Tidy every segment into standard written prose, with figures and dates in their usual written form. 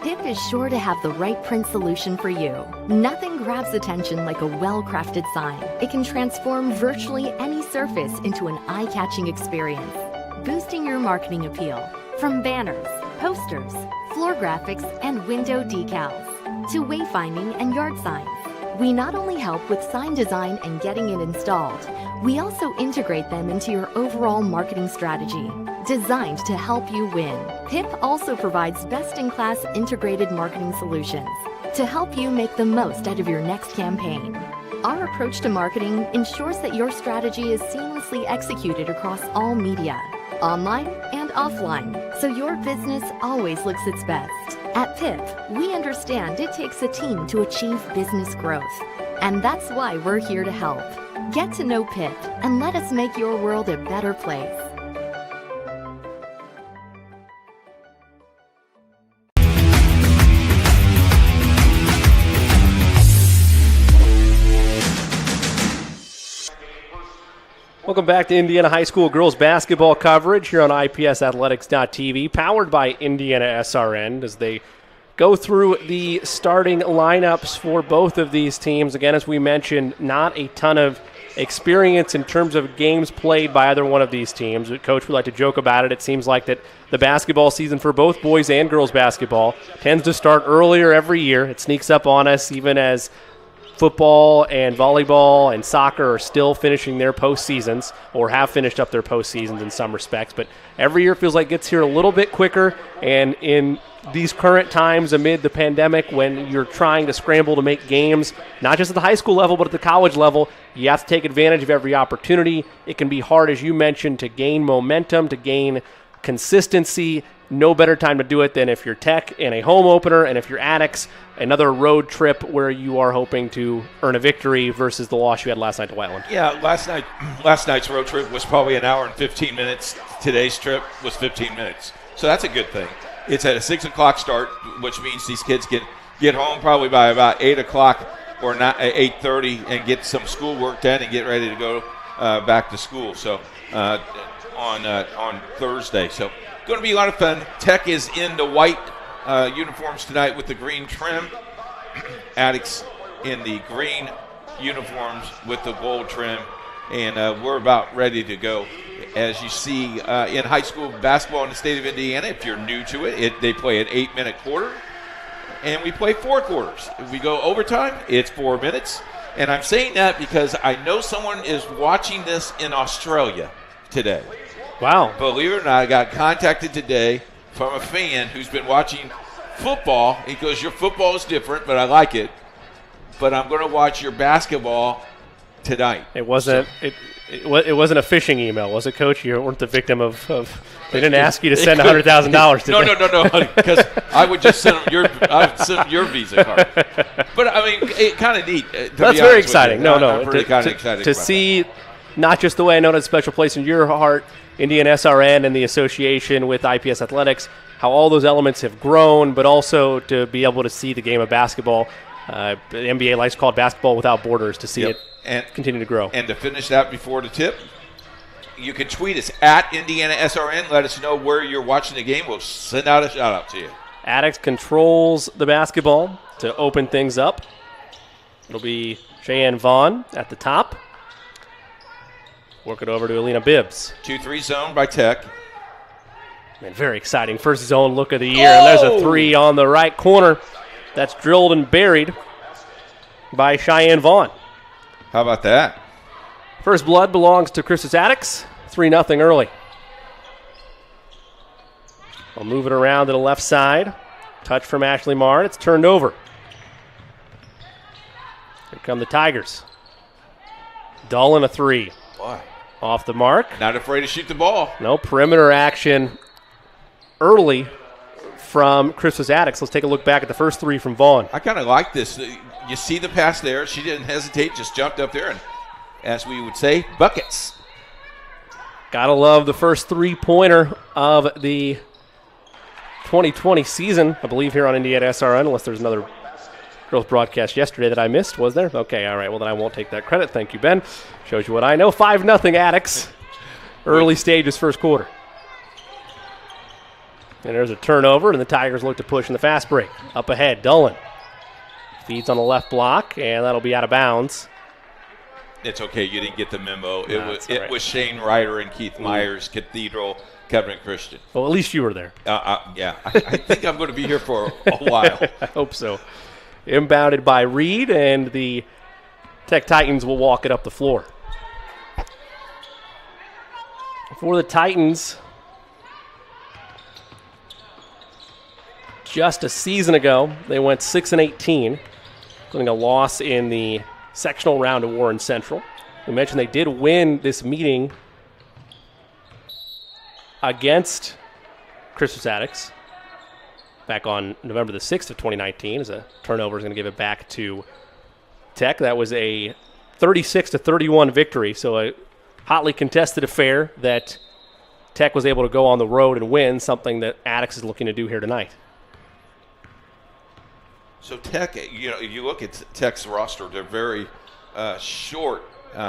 PIP is sure to have the right print solution for you. Nothing grabs attention like a well-crafted sign. It can transform virtually any surface into an eye-catching experience, boosting your marketing appeal. From banners, posters, floor graphics, and window decals, to wayfinding and yard signs. We not only help with sign design and getting it installed, we also integrate them into your overall marketing strategy, designed to help you win. PIP also provides best-in-class integrated marketing solutions to help you make the most out of your next campaign. Our approach to marketing ensures that your strategy is seamlessly executed across all media, online and offline, so your business always looks its best. At PIP, we understand it takes a team to achieve business growth, and that's why we're here to help. Get to know PIP and let us make your world a better place. Welcome back to Indiana High School girls basketball coverage here on IPSathletics.tv, powered by Indiana SRN, as they go through the starting lineups for both of these teams. Again, as we mentioned, not a ton of experience in terms of games played by either one of these teams. Coach would like to joke about it. It seems like that the basketball season for both boys and girls basketball tends to start earlier every year. It sneaks up on us even as football and volleyball and soccer are still finishing their postseasons, or have finished up their postseasons in some respects. But every year feels like it gets here a little bit quicker. And in these current times amid the pandemic, when you're trying to scramble to make games, not just at the high school level, but at the college level, you have to take advantage of every opportunity. It can be hard, as you mentioned, to gain momentum, to gain consistency. No better time to do it than if you're Tech in a home opener, and if you're Attucks, another road trip where you are hoping to earn a victory versus the loss you had last night to Whiteland. Yeah, last night's road trip was probably an hour and 15 minutes. Today's trip was 15 minutes. So that's a good thing. It's at a 6 o'clock start, which means these kids get home probably by about 8 o'clock or 8:30 and get some schoolwork done and get ready to go back to school. So on Thursday. So going to be a lot of fun. Tech is in the white uniforms tonight with the green trim. Attucks in the green uniforms with the gold trim. And we're about ready to go. As you see in high school basketball in the state of Indiana, if you're new to it, they play an 8-minute quarter. And we play 4 quarters. If we go overtime, it's 4 minutes. And I'm saying that because I know someone is watching this in Australia today. Wow. Believe it or not, I got contacted today from a fan who's been watching football. He goes, your football is different, but I like it. But I'm going to watch your basketball tonight. It wasn't it wasn't a phishing email, was it, Coach? You weren't the victim of they didn't ask you to send $100,000 to No, because I would just send them your Visa card. But, I mean, it kind of neat. That's very exciting. I'm really kind of excited to see, not just the way I know that's a special place in your heart, Indiana SRN and the association with IPS Athletics, how all those elements have grown, but also to be able to see the game of basketball. The NBA likes to call it basketball without borders, to see it continue to grow. And to finish that before the tip, you can tweet us at Indiana SRN. Let us know where you're watching the game. We'll send out a shout-out to you. Attucks controls the basketball to open things up. It'll be Cheyenne Vaughn at the top. Work it over to Alina Bibbs. 2-3 zone by Tech. Man, very exciting. First zone look of the year. And there's a 3 on the right corner. That's drilled and buried by Cheyenne Vaughn. How about that? First blood belongs to Crispus Attucks. 3-0 early. We'll move it around to the left side. Touch from Ashley Marr. It's turned over. Here come the Tigers. Dolan a 3. Boy. Off the mark. Not afraid to shoot the ball. No perimeter action early from Crispus Attucks. Let's take a look back at the first 3 from Vaughn. I kind of like this. You see the pass there. She didn't hesitate, just jumped up there and, as we would say, buckets. Gotta love the first 3-pointer of the 2020 season, I believe, here on Indiana SRN, unless there's another girls broadcast yesterday that I missed. Was there? Okay, all right. Well, then I won't take that credit. Thank you, Ben. Shows you what I know. 5-0 Attucks. Early stages, first quarter. And there's a turnover, and the Tigers look to push in the fast break. Up ahead, Dolan feeds on the left block, and that'll be out of bounds. It's okay. You didn't get the memo. It right. was Shane Ryder and Keith Myers, Cathedral Covenant Christian. Well, at least you were there. Yeah. I think I'm going to be here for a while. I hope so. Inbounded by Reed, and the Tech Titans will walk it up the floor. For the Titans, just a season ago, they went 6-18, including a loss in the sectional round of Warren Central. We mentioned they did win this meeting against Crispus Attucks back on November the 6th of 2019, as a turnover is going to give it back to Tech. That was a 36-31 victory, so a hotly contested affair that Tech was able to go on the road and win, something that Attucks is looking to do here tonight. So Tech, you look at Tech's roster, they're very short.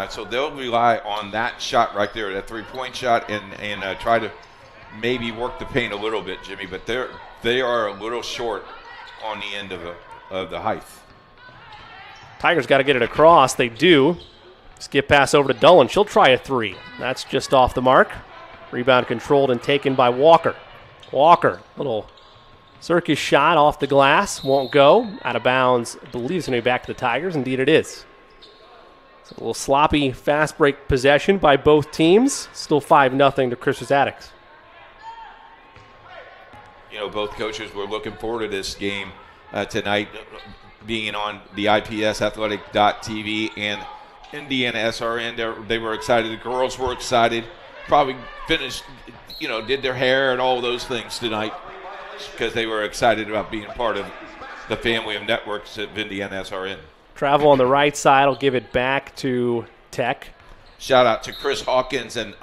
So they'll rely on that shot right there, that three-point shot, and try to maybe work the paint a little bit, Jimmy. But they are a little short on the end of the height. Tigers got to get it across. They do. Skip pass over to Dolan. She'll try a three. That's just off the mark. Rebound controlled and taken by Walker. Walker, little circus shot off the glass. Won't go. Out of bounds. I believe it's going to be back to the Tigers. Indeed it is. So a little sloppy fast break possession by both teams. Still 5-0 to Crispus Attucks. Both coaches were looking forward to this game tonight, being on the IPS Athletic.tv and Indiana SRN. They were excited. The girls were excited. Probably finished, did their hair and all those things tonight because they were excited about being part of the family of networks of Indiana SRN. Travel on the right side will give it back to Tech. Shout out to Chris Hawkins and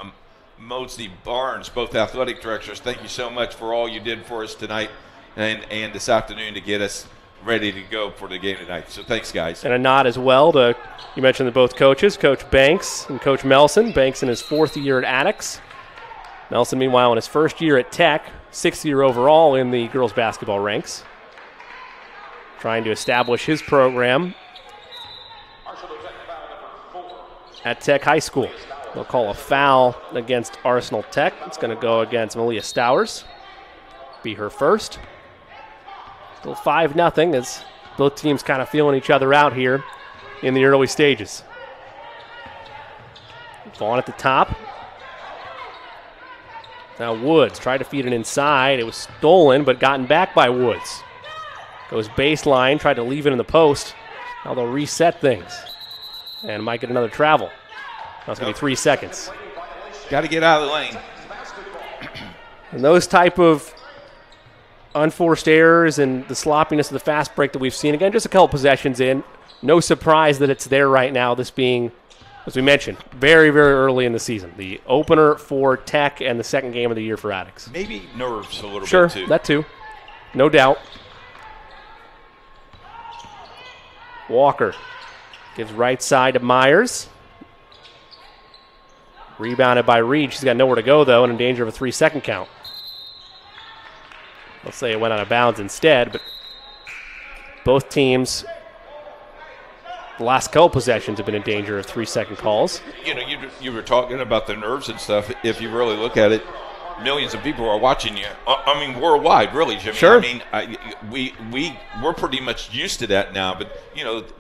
Mosley Barnes, both athletic directors. Thank you so much for all you did for us tonight and this afternoon to get us ready to go for the game tonight. So thanks, guys. And a nod as well to, you mentioned the both coaches, Coach Banks and Coach Melson. Banks in his 4th year at Attucks. Melson, meanwhile, in his 1st year at Tech, 6th year overall in the girls basketball ranks. Trying to establish his program at Tech High School. They'll call a foul against Arsenal Tech. It's going to go against Malia Stowers. Be her first. Still 5-0 as both teams kind of feeling each other out here in the early stages. Vaughn at the top. Now Woods tried to feed it inside. It was stolen, but gotten back by Woods. Goes baseline, tried to leave it in the post. Now they'll reset things and might get another travel. That's going to be 3 seconds. Got to get out of the lane. And those type of unforced errors and the sloppiness of the fast break that we've seen, again, just a couple possessions in. No surprise that it's there right now, this being, as we mentioned, very, very early in the season. The opener for Tech and the second game of the year for Attucks. Maybe nerves a little bit, too. Sure, that too. No doubt. Walker gives right side to Myers. Rebounded by Reed. She's got nowhere to go, though, and in danger of a 3-second count. Let's say it went out of bounds instead, but both teams, the last couple possessions, have been in danger of 3-second calls. You were talking about the nerves and stuff. If you really look at it, millions of people are watching you. I mean, worldwide, really, Jimmy. Sure. I mean, we're pretty much used to that now, but,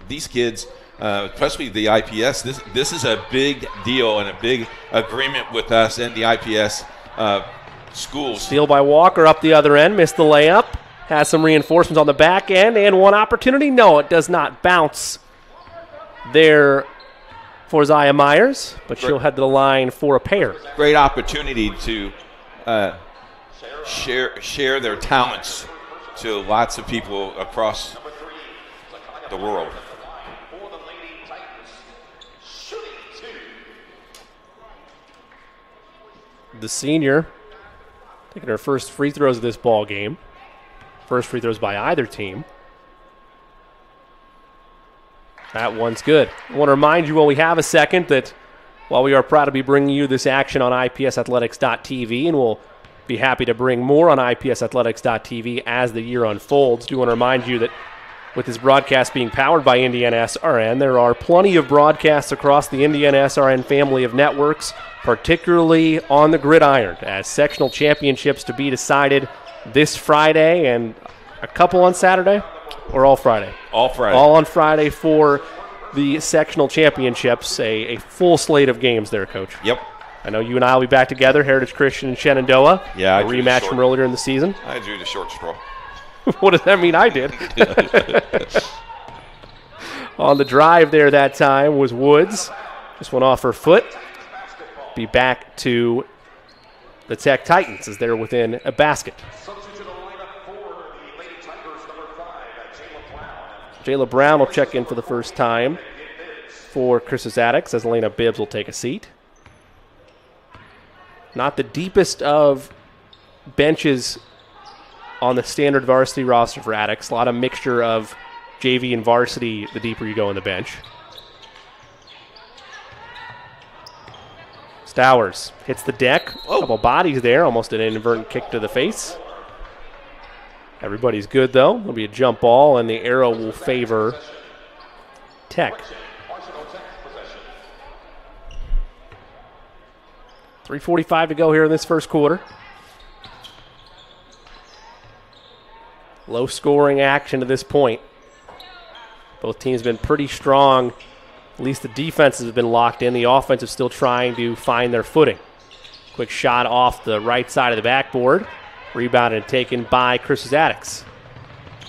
these kids, especially the IPS, this is a big deal and a big agreement with us and the IPS schools. Steal by Walker up the other end, missed the layup, has some reinforcements on the back end, and one opportunity. No, it does not bounce there for Zaya Myers, but she'll head to the line for a pair. Great opportunity to share their talents to lots of people across the world. The senior taking her first free throws of this ball game. First free throws by either team. That one's good. I want to remind you while we have a second that while we are proud to be bringing you this action on IPSathletics.tv, and we'll be happy to bring more on IPSathletics.tv as the year unfolds. Do want to remind you that with this broadcast being powered by Indiana SRN, there are plenty of broadcasts across the Indiana SRN family of networks, particularly on the gridiron, as sectional championships to be decided this Friday and a couple on Saturday, or all Friday? All Friday. All on Friday for the sectional championships, a full slate of games there, Coach. Yep. I know you and I will be back together, Heritage Christian and Shenandoah. Yeah, a rematch from earlier in the season. I drew the short straw. What does that mean I did? On the drive there that time was Woods. Just went off her foot. Be back to the Tech Titans as they're within a basket. Jayla Brown will check in for the first time for Crispus Attucks as Elena Bibbs will take a seat. Not the deepest of benches on the standard varsity roster for Attucks. A lot of mixture of JV and varsity the deeper you go on the bench. Stowers hits the deck. A couple bodies there. Almost an inadvertent kick to the face. Everybody's good, though. There'll be a jump ball, and the arrow will favor Tech. 3:45 to go here in this first quarter. Low-scoring action to this point. Both teams have been pretty strong. At least the defenses have been locked in. The offense is still trying to find their footing. Quick shot off the right side of the backboard. Rebounded and taken by Crispus Attucks.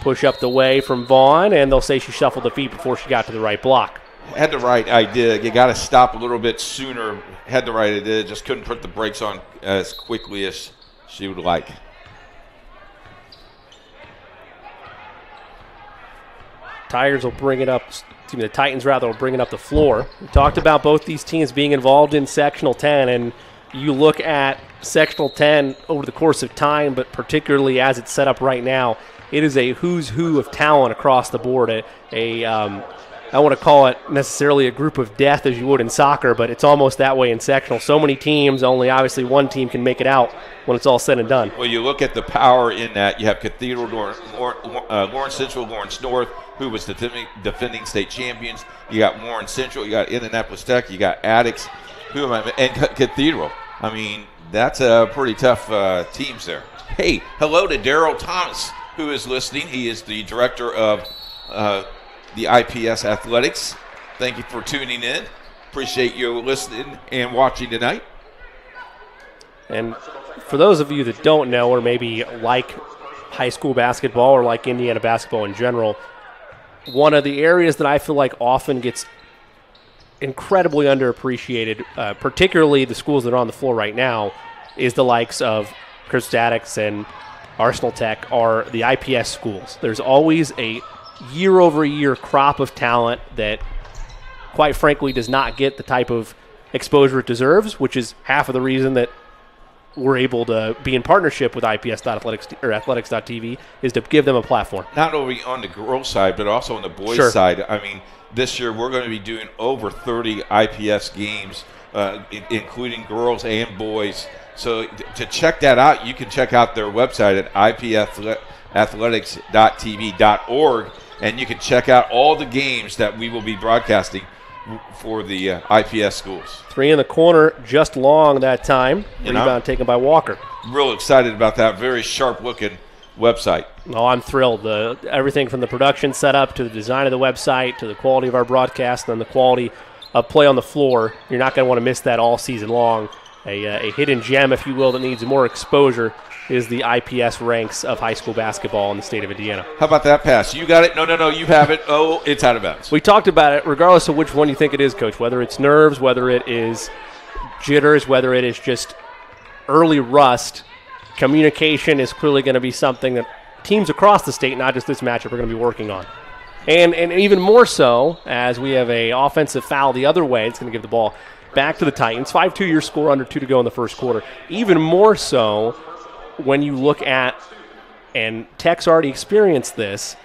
Push up the way from Vaughn, and they'll say she shuffled the feet before she got to the right block. Had the right idea. You got to stop a little bit sooner. Had the right idea. Just couldn't put the brakes on as quickly as she would like. Tigers will bring it up. The Titans rather will bring it up the floor. We talked about both these teams being involved in Sectional 10, and you look at Sectional 10 over the course of time, but particularly as it's set up right now, it is a who's who of talent across the board. I want to call it necessarily a group of death as you would in soccer, but it's almost that way in sectional. So many teams, only obviously one team can make it out when it's all said and done. Well, you look at the power in that. You have Cathedral, Lawrence Central, Lawrence North, who was the defending state champions. You got Warren Central, you got Indianapolis Tech, you got Attucks, and Cathedral. I mean, that's a pretty tough teams there. Hey, hello to Daryl Thomas, who is listening. He is the director of the IPS Athletics. Thank you for tuning in. Appreciate you listening and watching tonight. And for those of you that don't know or maybe like high school basketball or like Indiana basketball in general, one of the areas that I feel like often gets incredibly underappreciated, particularly the schools that are on the floor right now, is the likes of Crispus Attucks and Arsenal Tech are the IPS schools. There's always a year-over-year crop of talent that, quite frankly, does not get the type of exposure it deserves, which is half of the reason that we're able to be in partnership with IPS.athletics or athletics.tv is to give them a platform. Not only on the girls' side, but also on the boys' Sure. side. I mean, this year we're going to be doing over 30 IPS games, including girls and boys. So to check that out, you can check out their website at ipsathletics.tv.org, and you can check out all the games that we will be broadcasting for the IPS schools. 3 in the corner, just long that time. Rebound taken by Walker. Real excited about that. Very sharp-looking website. Oh, I'm thrilled. Everything from the production setup to the design of the website to the quality of our broadcast and the quality of play on the floor. You're not going to want to miss that all season long. A hidden gem, if you will, that needs more exposure is the IPS ranks of high school basketball in the state of Indiana. How about that pass? You got it? No, you have it. Oh, it's out of bounds. We talked about it, regardless of which one you think it is, Coach, whether it's nerves, whether it is jitters, whether it is just early rust, communication is clearly going to be something that teams across the state, not just this matchup, are going to be working on. And even more so, as we have a offensive foul the other way, it's going to give the ball back to the Titans. 5-2 your score, under 2 to go in the first quarter. Even more so when you look at, and Tech's already experienced this,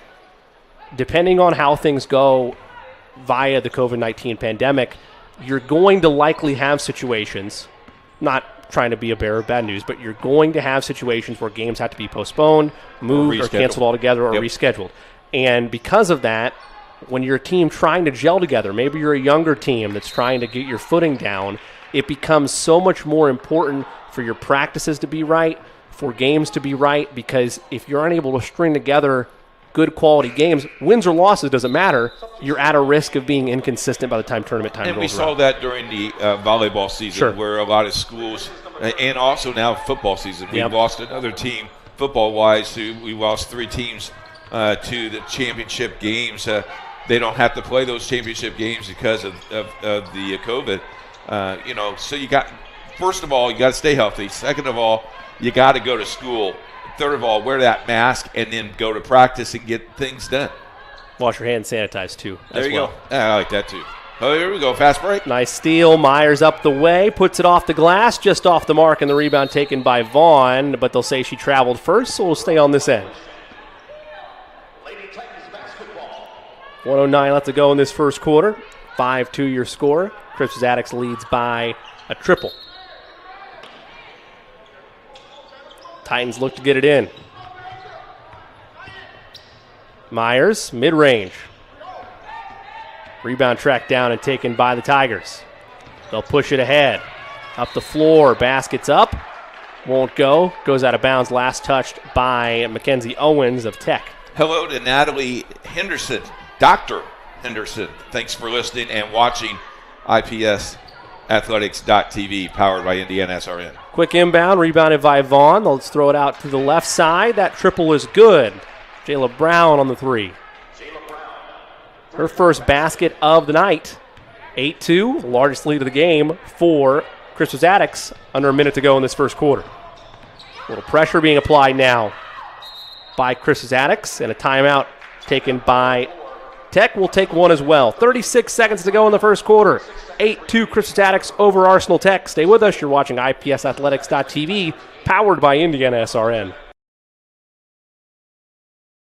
depending on how things go via the COVID-19 pandemic, you're going to likely have situations, not trying to be a bearer of bad news, but you're going to have situations where games have to be postponed, moved, or canceled altogether, or rescheduled. And because of that, when you're a team trying to gel together, maybe you're a younger team that's trying to get your footing down, it becomes so much more important for your practices to be right, for games to be right, because if you're unable to string together good quality games, wins or losses, doesn't matter, you're at a risk of being inconsistent by the time tournament time and goes we saw that during the volleyball season, where a lot of schools, and also now football season, we lost another team football-wise. We lost 3 teams to the championship games. They don't have to play those championship games because of the COVID. So you got, first of all, you got to stay healthy. Second of all, you got to go to school. Third of all, wear that mask and then go to practice and get things done. Wash your hands, sanitize too. There you go. I like that too. Oh, here we go. Fast break. Nice steal. Myers up the way, puts it off the glass, just off the mark, and the rebound taken by Vaughn, but they'll say she traveled first, so we'll stay on this end. 109 left to go in this first quarter. 5-2 your score. Crispus Attucks leads by a triple. Titans look to get it in. Myers, mid-range. Rebound tracked down and taken by the Tigers. They'll push it ahead. Up the floor, basket's up. Won't go. Goes out of bounds. Last touched by Mackenzie Owens of Tech. Hello to Natalie Henderson, Dr. Henderson. Thanks for listening and watching IPSathletics.tv, powered by Indiana SRN. Quick inbound, rebounded by Vaughn. Let's throw it out to the left side. That triple is good. Jayla Brown on the 3. Her first basket of the night. 8-2, largest lead of the game for Crispus Attucks. Under a minute to go in this first quarter. A little pressure being applied now by Crispus Attucks, and a timeout taken by Tech. Will take one as well. 36 seconds to go in the first quarter. 8-2 Crispus Attucks over Arsenal Tech. Stay with us. You're watching IPSathletics.tv, powered by Indiana SRN.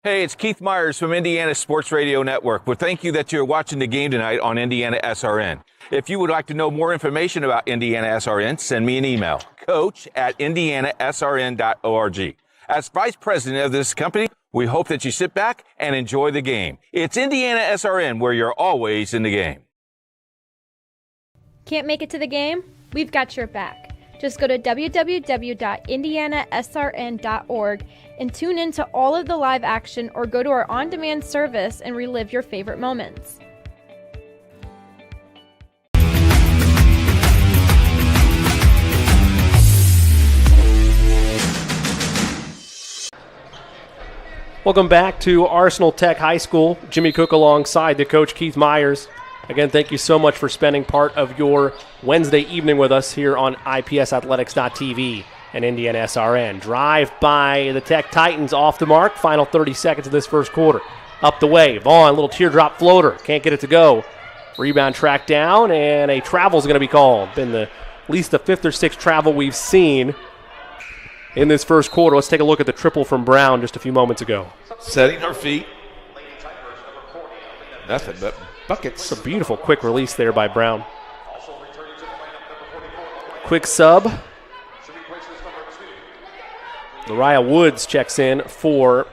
Hey, it's Keith Myers from Indiana Sports Radio Network. Well, thank you that you're watching the game tonight on Indiana SRN. If you would like to know more information about Indiana SRN, send me an email, coach@indianasrn.org. As vice president of this company, we hope that you sit back and enjoy the game. It's Indiana SRN, where you're always in the game. Can't make it to the game? We've got your back. Just go to www.indianasrn.org and tune in to all of the live action, or go to our on-demand service and relive your favorite moments. Welcome back to Arsenal Tech High School. Jimmy Cook alongside the coach, Keith Myers. Again, thank you so much for spending part of your Wednesday evening with us here on IPSathletics.tv and Indiana SRN. Drive by the Tech Titans off the mark. Final 30 seconds of this first quarter. Up the way, Vaughn, little teardrop floater. Can't get it to go. Rebound tracked down, and a travel is going to be called. Been at least the 5th or 6th travel we've seen in this first quarter. Let's take a look at the triple from Brown just a few moments ago. Setting her feet. Nothing but buckets. It's a beautiful quick release there by Brown. Quick sub. Lariah Woods checks in for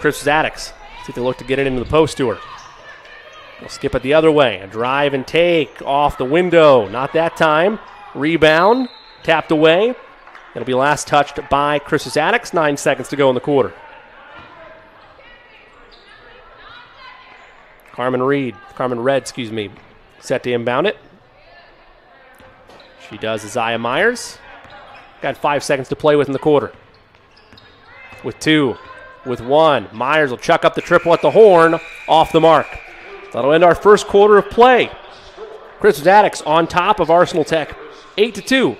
Crispus Attucks. See if they look to get it into the post to her. They'll skip it the other way. A drive and take off the window. Not that time. Rebound. Tapped away. It'll be last touched by Crispus Attucks. 9 seconds to go in the quarter. Carmen Red, set to inbound it. She does Isaiah Myers. Got 5 seconds to play with in the quarter. With 2, with 1. Myers will chuck up the triple at the horn, off the mark. That'll end our first quarter of play. Crispus Attucks on top of Arsenal Tech, 8-2.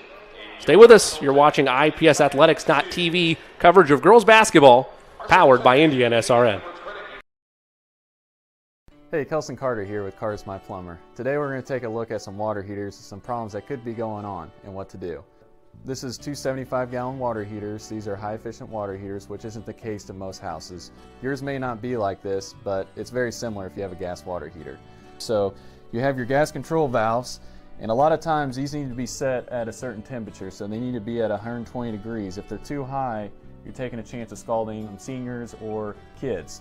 Stay with us. You're watching IPSathletics.tv coverage of girls basketball, powered by Indiana SRN. Hey, Kelson Carter here with Carter's My Plumber. Today we're going to take a look at some water heaters and some problems that could be going on and what to do. This is 2 75-gallon water heaters. These are high-efficient water heaters, which isn't the case in most houses. Yours may not be like this, but it's very similar if you have a gas water heater. So you have your gas control valves, And a lot of times these need to be set at a certain temperature, so they need to be at 120 degrees. If they're too high, you're taking a chance of scalding seniors or kids.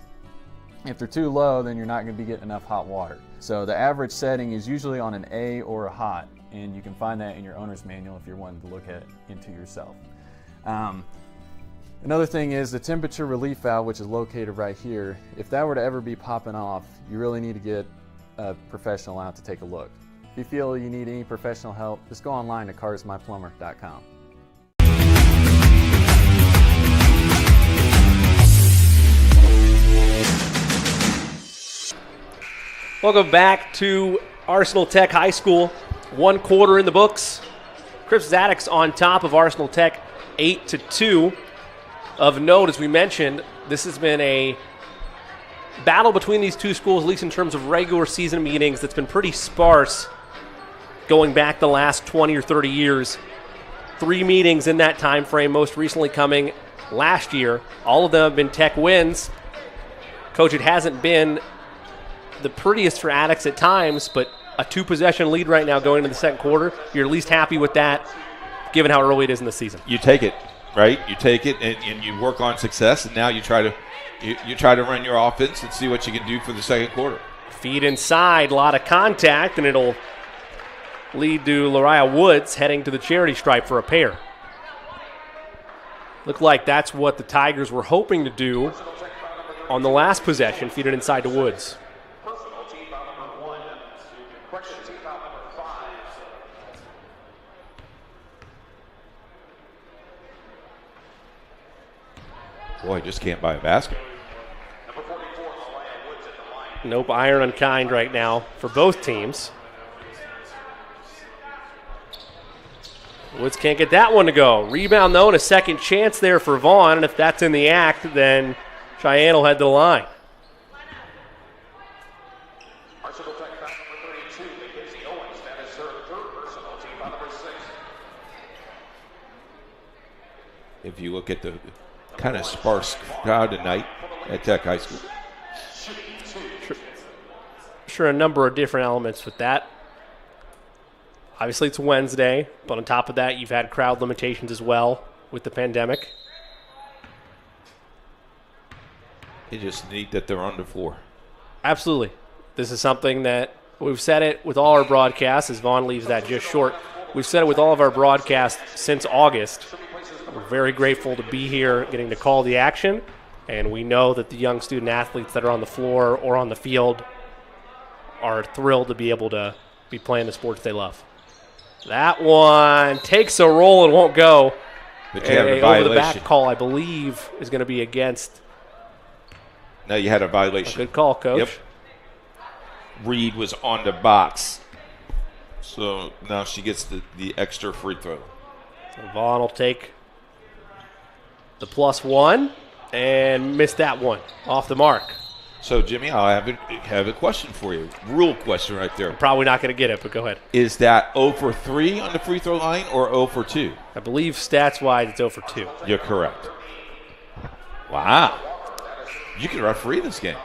If they're too low, then you're not going to be getting enough hot water. So the average setting is usually on an A or a hot, and you can find that in your owner's manual if you're wanting to look at into yourself. Another thing is the temperature relief valve, which is located right here. If that were to ever be popping off, you really need to get a professional out to take a look. If you feel you need any professional help, just go online to carsmyplumber.com. Welcome back to Arsenal Tech High School. 1 quarter in the books. Crispus Attucks on top of Arsenal Tech 8-2. Of note, as we mentioned, this has been a battle between these two schools, at least in terms of regular season meetings, that's been pretty sparse going back the last 20 or 30 years. 3 meetings in that time frame, most recently coming last year. All of them have been Tech wins. Coach, it hasn't been the prettiest for Attucks at times, but a 2-possession lead right now going into the second quarter. You're at least happy with that, given how early it is in the season. You take it, right? You take it and you work on success, and now you try to run your offense and see what you can do for the second quarter. Feed inside, a lot of contact, and it'll lead to Lariah Woods heading to the charity stripe for a pair. Looked like that's what the Tigers were hoping to do on the last possession, feed it inside to Woods. Boy, just can't buy a basket. Nope, iron unkind right now for both teams. Woods can't get that one to go. Rebound, though, and a second chance there for Vaughn. And if that's in the act, then Cheyenne will head to the line. If you look at the kind of sparse crowd tonight at Tech High School. Sure, a number of different elements with that. Obviously, it's Wednesday, but on top of that, you've had crowd limitations as well with the pandemic. It's just neat that they're on the floor. Absolutely. This is something that we've said it with all our broadcasts, as Vaughn leaves that just short. We've said it with all of our broadcasts since August. We're very grateful to be here, getting to call the action, and we know that the young student athletes that are on the floor or on the field are thrilled to be able to be playing the sports they love. That one takes a roll and won't go. But you have a violation. Over-the-back call, I believe, is going to be against. No, you had a violation. Good call, Coach. Yep. Reed was on the box. So now she gets the extra free throw. So Vaughn will take the +1 and miss that one off the mark. So, Jimmy, I have a question for you. Rule question right there. I'm probably not going to get it, but go ahead. Is that 0 for 3 on the free throw line or 0 for 2? I believe stats-wise it's 0 for 2. You're correct. Wow. You can referee this game.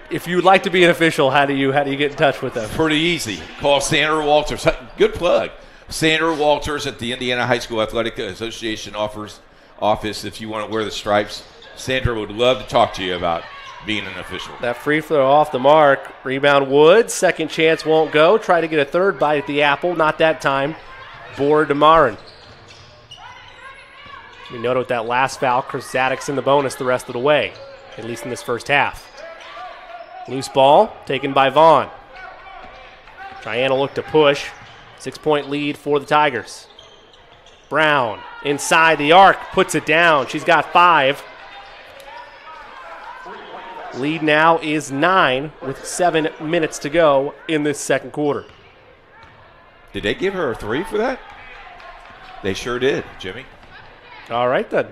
If you'd like to be an official, how do you get in touch with them? Pretty easy. Call Sandra Walters. Good plug. Sandra Walters at the Indiana High School Athletic Association office if you want to wear the stripes. Sandra would love to talk to you about being an official. That free throw off the mark. Rebound Woods. Second chance won't go. Try to get a third bite at the apple. Not that time. Board to Marin. We noted with that last foul, Chris Attucks in the bonus the rest of the way, at least in this first half. Loose ball taken by Vaughn. Cheyenne will look to push. 6-point lead for the Tigers. Brown inside the arc, puts it down. She's got 5. Lead now is 9 with 7 minutes to go in this second quarter. Did they give her a 3 for that? They sure did, Jimmy. All right, then.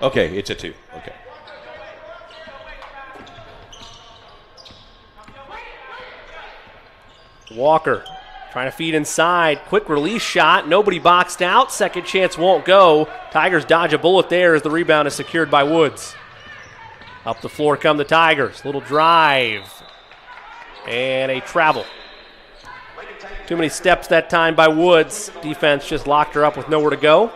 Okay, it's a 2. Okay. Walker trying to feed inside. Quick release shot. Nobody boxed out. Second chance won't go. Tigers dodge a bullet there as the rebound is secured by Woods. Up the floor come the Tigers. Little drive. And a travel. Too many steps that time by Woods. Defense just locked her up with nowhere to go.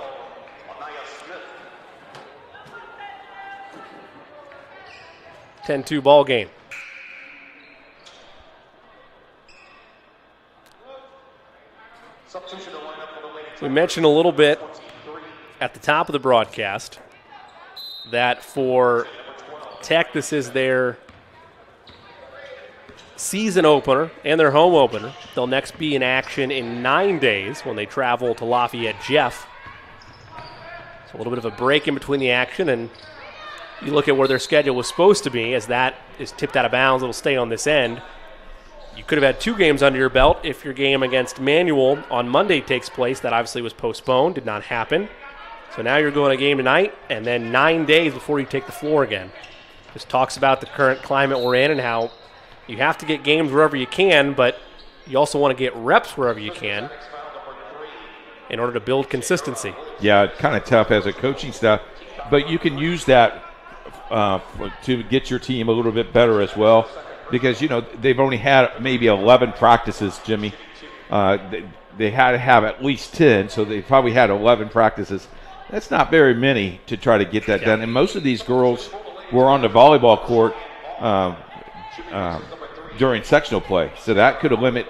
(10-2) ball game. We mentioned a little bit at the top of the broadcast that for Tech, this is their season opener and their home opener. They'll next be in action in 9 days when they travel to Lafayette Jeff. So a little bit of a break in between the action, and you look at where their schedule was supposed to be. As that is tipped out of bounds, it'll stay on this end. You could have had 2 games under your belt if your game against Manual on Monday takes place. That obviously was postponed, did not happen. So now you're going a game tonight and then 9 days before you take the floor again. This talks about the current climate we're in and how you have to get games wherever you can, but you also want to get reps wherever you can in order to build consistency. Yeah, kind of tough as a coaching staff, but you can use that to get your team a little bit better as well, because, you know, they've only had maybe 11 practices, Jimmy. They had to have at least 10, so they probably had 11 practices. That's not very many to try to get that done. And most of these girls were on the volleyball court during sectional play, so that could limit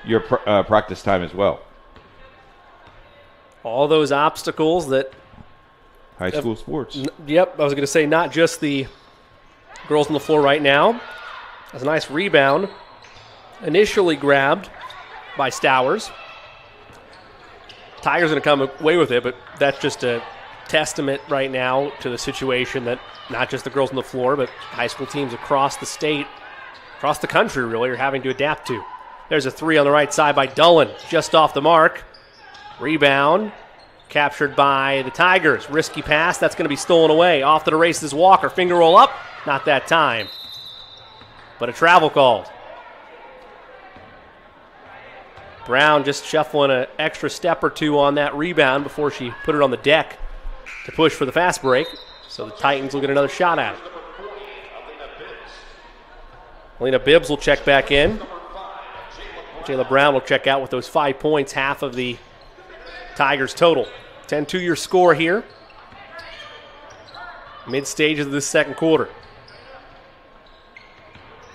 your practice time as well. All those obstacles that high school sports. Yep, I was going to say not just the girls on the floor right now. That's a nice rebound. Initially grabbed by Stowers. Tigers going to come away with it, but that's just a testament right now to the situation that not just the girls on the floor, but high school teams across the state, across the country really, are having to adapt to. There's a 3 on the right side by Dullen, just off the mark. Rebound captured by the Tigers. Risky pass, that's going to be stolen away. Off to the races, Walker. Finger roll up, not that time. But a travel called. Brown just shuffling an extra step or 2 on that rebound before she put it on the deck to push for the fast break. So the Titans will get another shot at it. Alina Bibbs will check back in. Jayla Brown will check out with those 5 points, half of the Tigers total. 10-2 your score here. Mid-stages of this second quarter.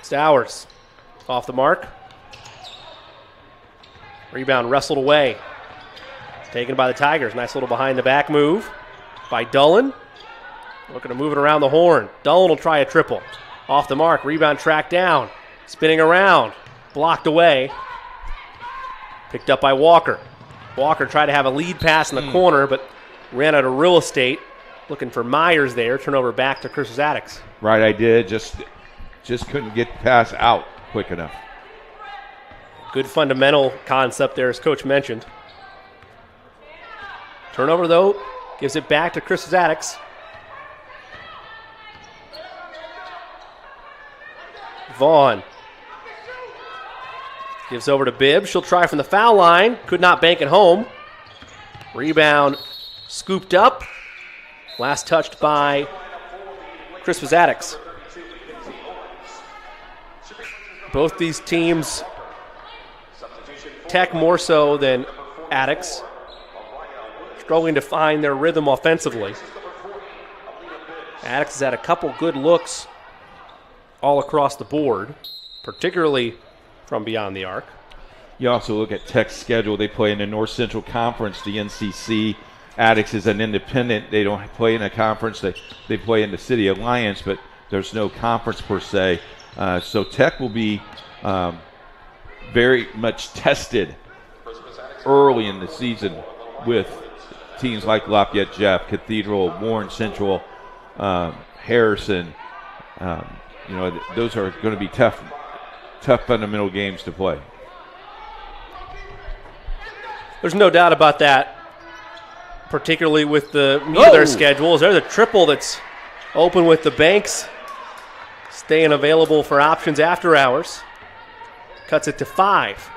Stowers off the mark. Rebound wrestled away. Taken by the Tigers. Nice little behind-the-back move by Dullen. Looking to move it around the horn. Dullen will try a triple. Off the mark. Rebound tracked down. Spinning around. Blocked away. Picked up by Walker. Walker tried to have a lead pass in the corner, but ran out of real estate. Looking for Myers there. Turnover back to Crispus Attucks. Right, I did. Just couldn't get the pass out quick enough. Good fundamental concept there, as Coach mentioned. Turnover, though, gives it back to Crispus Attucks. Vaughn gives over to Bibbs. She'll try from the foul line. Could not bank it home. Rebound scooped up. Last touched by Crispus Attucks. Both these teams, Tech more so than Attucks, struggling to find their rhythm offensively. Attucks has had a couple good looks all across the board, particularly from beyond the arc. You also look at Tech's schedule. They play in the North Central Conference, the NCC. Attucks is an independent. They don't play in a conference. They play in the City Alliance, but there's no conference per se. So Tech will be very much tested early in the season with teams like Lafayette Jeff, Cathedral, Warren Central, Harrison. Those are going to be tough fundamental games to play. There's no doubt about that, particularly with the meat of their schedules. There's a triple that's open with the Banks staying available for options after hours. Cuts it to 5.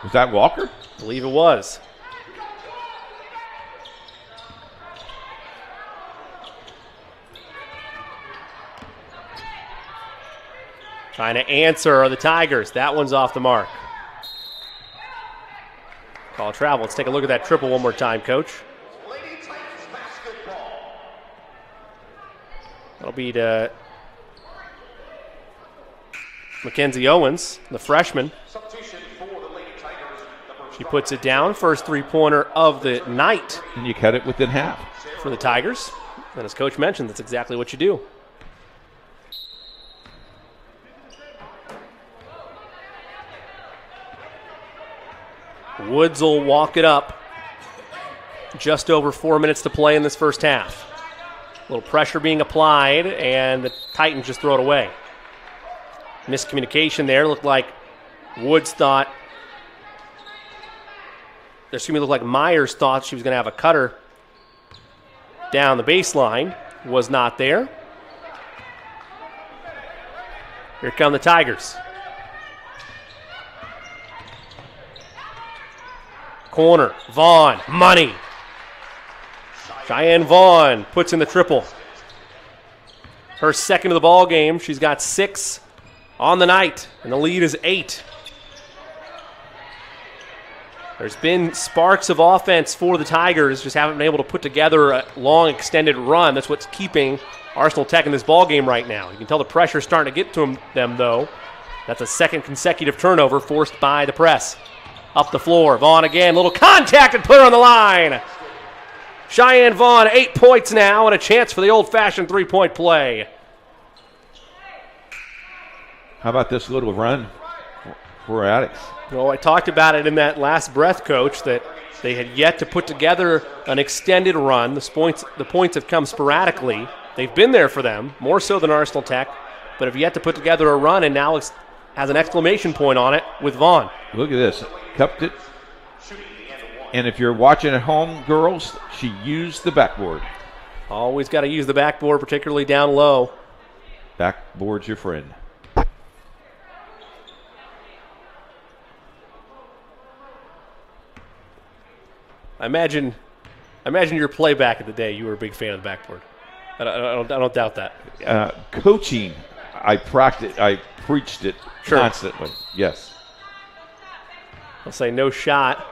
Was that Walker? I believe it was. Trying to answer are the Tigers. That one's off the mark. Call travel. Let's take a look at that triple one more time, Coach. That'll be to Mackenzie Owens, the freshman. She puts it down. First three-pointer of the night. And you cut it within half. For the Tigers. And as Coach mentioned, that's exactly what you do. Woods will walk it up. Just over 4 minutes to play in this first half. A little pressure being applied, and the Titans just throw it away. Miscommunication there. Looked like Woods thought, looked like Myers thought she was going to have a cutter down the baseline. Was not there. Here come the Tigers. Corner, Vaughn, money. Cheyenne Vaughn puts in the triple. Her second of the ball game. She's got 6 on the night, and the lead is 8. There's been sparks of offense for the Tigers, just haven't been able to put together a long, extended run. That's what's keeping Arsenal Tech in this ball game right now. You can tell the pressure's starting to get to them, though. That's a second consecutive turnover forced by the press. Up the floor, Vaughn again, little contact and put her on the line. Cheyenne Vaughn, 8 points now, and a chance for the old-fashioned three-point play. How about this little run for Attucks? Well, I talked about it in that last breath, Coach, that they had yet to put together an extended run. The points have come sporadically. They've been there for them, more so than Arsenal Tech, but have yet to put together a run, and now has an exclamation point on it with Vaughn. Look at this. Cupped it. And if you're watching at home, girls, she used the backboard. Always got to use the backboard, particularly down low. Backboard's your friend. I imagine your playback of the day, you were a big fan of the backboard. I don't doubt that. Coaching, I preached it constantly. Yes. I'll say no shot.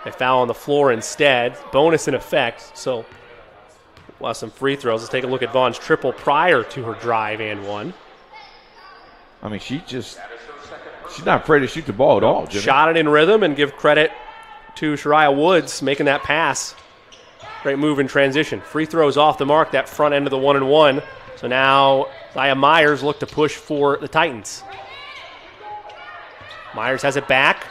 They foul on the floor instead. Bonus in effect. So we'll have some free throws. Let's take a look at Vaughn's triple prior to her drive and one. I mean, she's not afraid to shoot the ball at all, Jimmy. Shot it in rhythm, and give credit to Shariah Woods making that pass. Great move in transition. Free throws off the mark, that front end of the 1-and-1. So now Zaya Myers look to push for the Titans. Myers has it back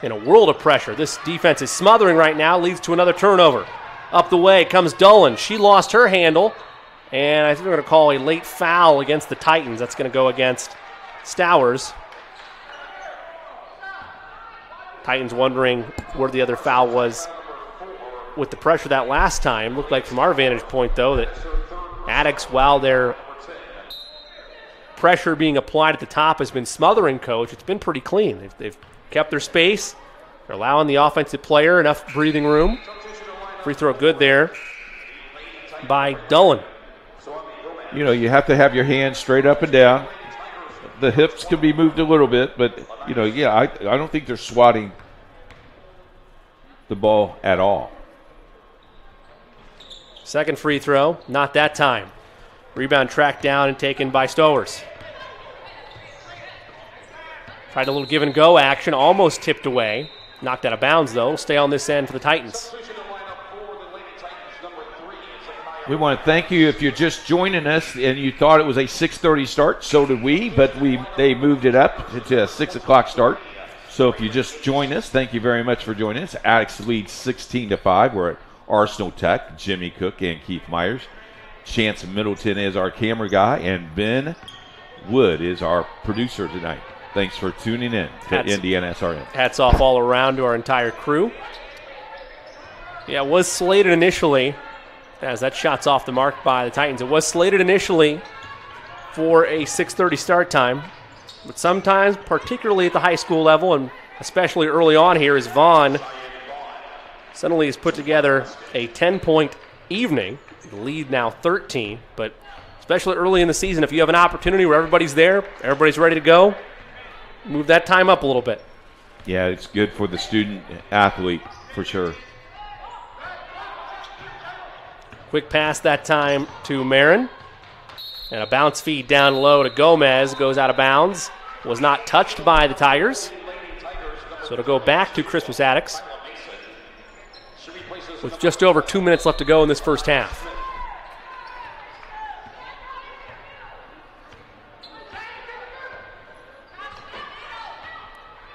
in a world of pressure. This defense is smothering right now, leads to another turnover. Up the way comes Dolan. She lost her handle, and I think we're going to call a late foul against the Titans. That's going to go against Stowers. Titans wondering where the other foul was with the pressure that last time. Looked like from our vantage point, though, that Attucks, while their pressure being applied at the top has been smothering, Coach, it's been pretty clean. They've kept their space. They're allowing the offensive player enough breathing room. Free throw good there by Dolan. You know, you have to have your hands straight up and down. The hips can be moved a little bit, but, I don't think they're swatting the ball at all. Second free throw, not that time. Rebound tracked down and taken by Stowers. Tried a little give and go action, almost tipped away. Knocked out of bounds, though. Stay on this end for the Titans. We want to thank you if you're just joining us and you thought it was a 6:30 start. So did we, but they moved it up to a 6 o'clock start. So if you just joined us, thank you very much for joining us. Attucks leads 16-5. We're at Arsenal Tech. Jimmy Cook and Keith Myers. Chance Middleton is our camera guy, and Ben Wood is our producer tonight. Thanks for tuning in to Indiana SRN. Hats off all around to our entire crew. Yeah, it was slated initially, as that shot's off the mark by the Titans. It was slated initially for a 6:30 start time, but sometimes, particularly at the high school level, and especially early on here, as Vaughn suddenly has put together a 10-point evening. The lead now 13, but especially early in the season. If you have an opportunity where everybody's there, everybody's ready to go, move that time up a little bit. Yeah, it's good for the student athlete for sure. Quick pass that time to Marin. And a bounce feed down low to Gomez. Goes out of bounds. Was not touched by the Tigers. So it'll go back to Crispus Attucks with just over 2 minutes left to go in this first half.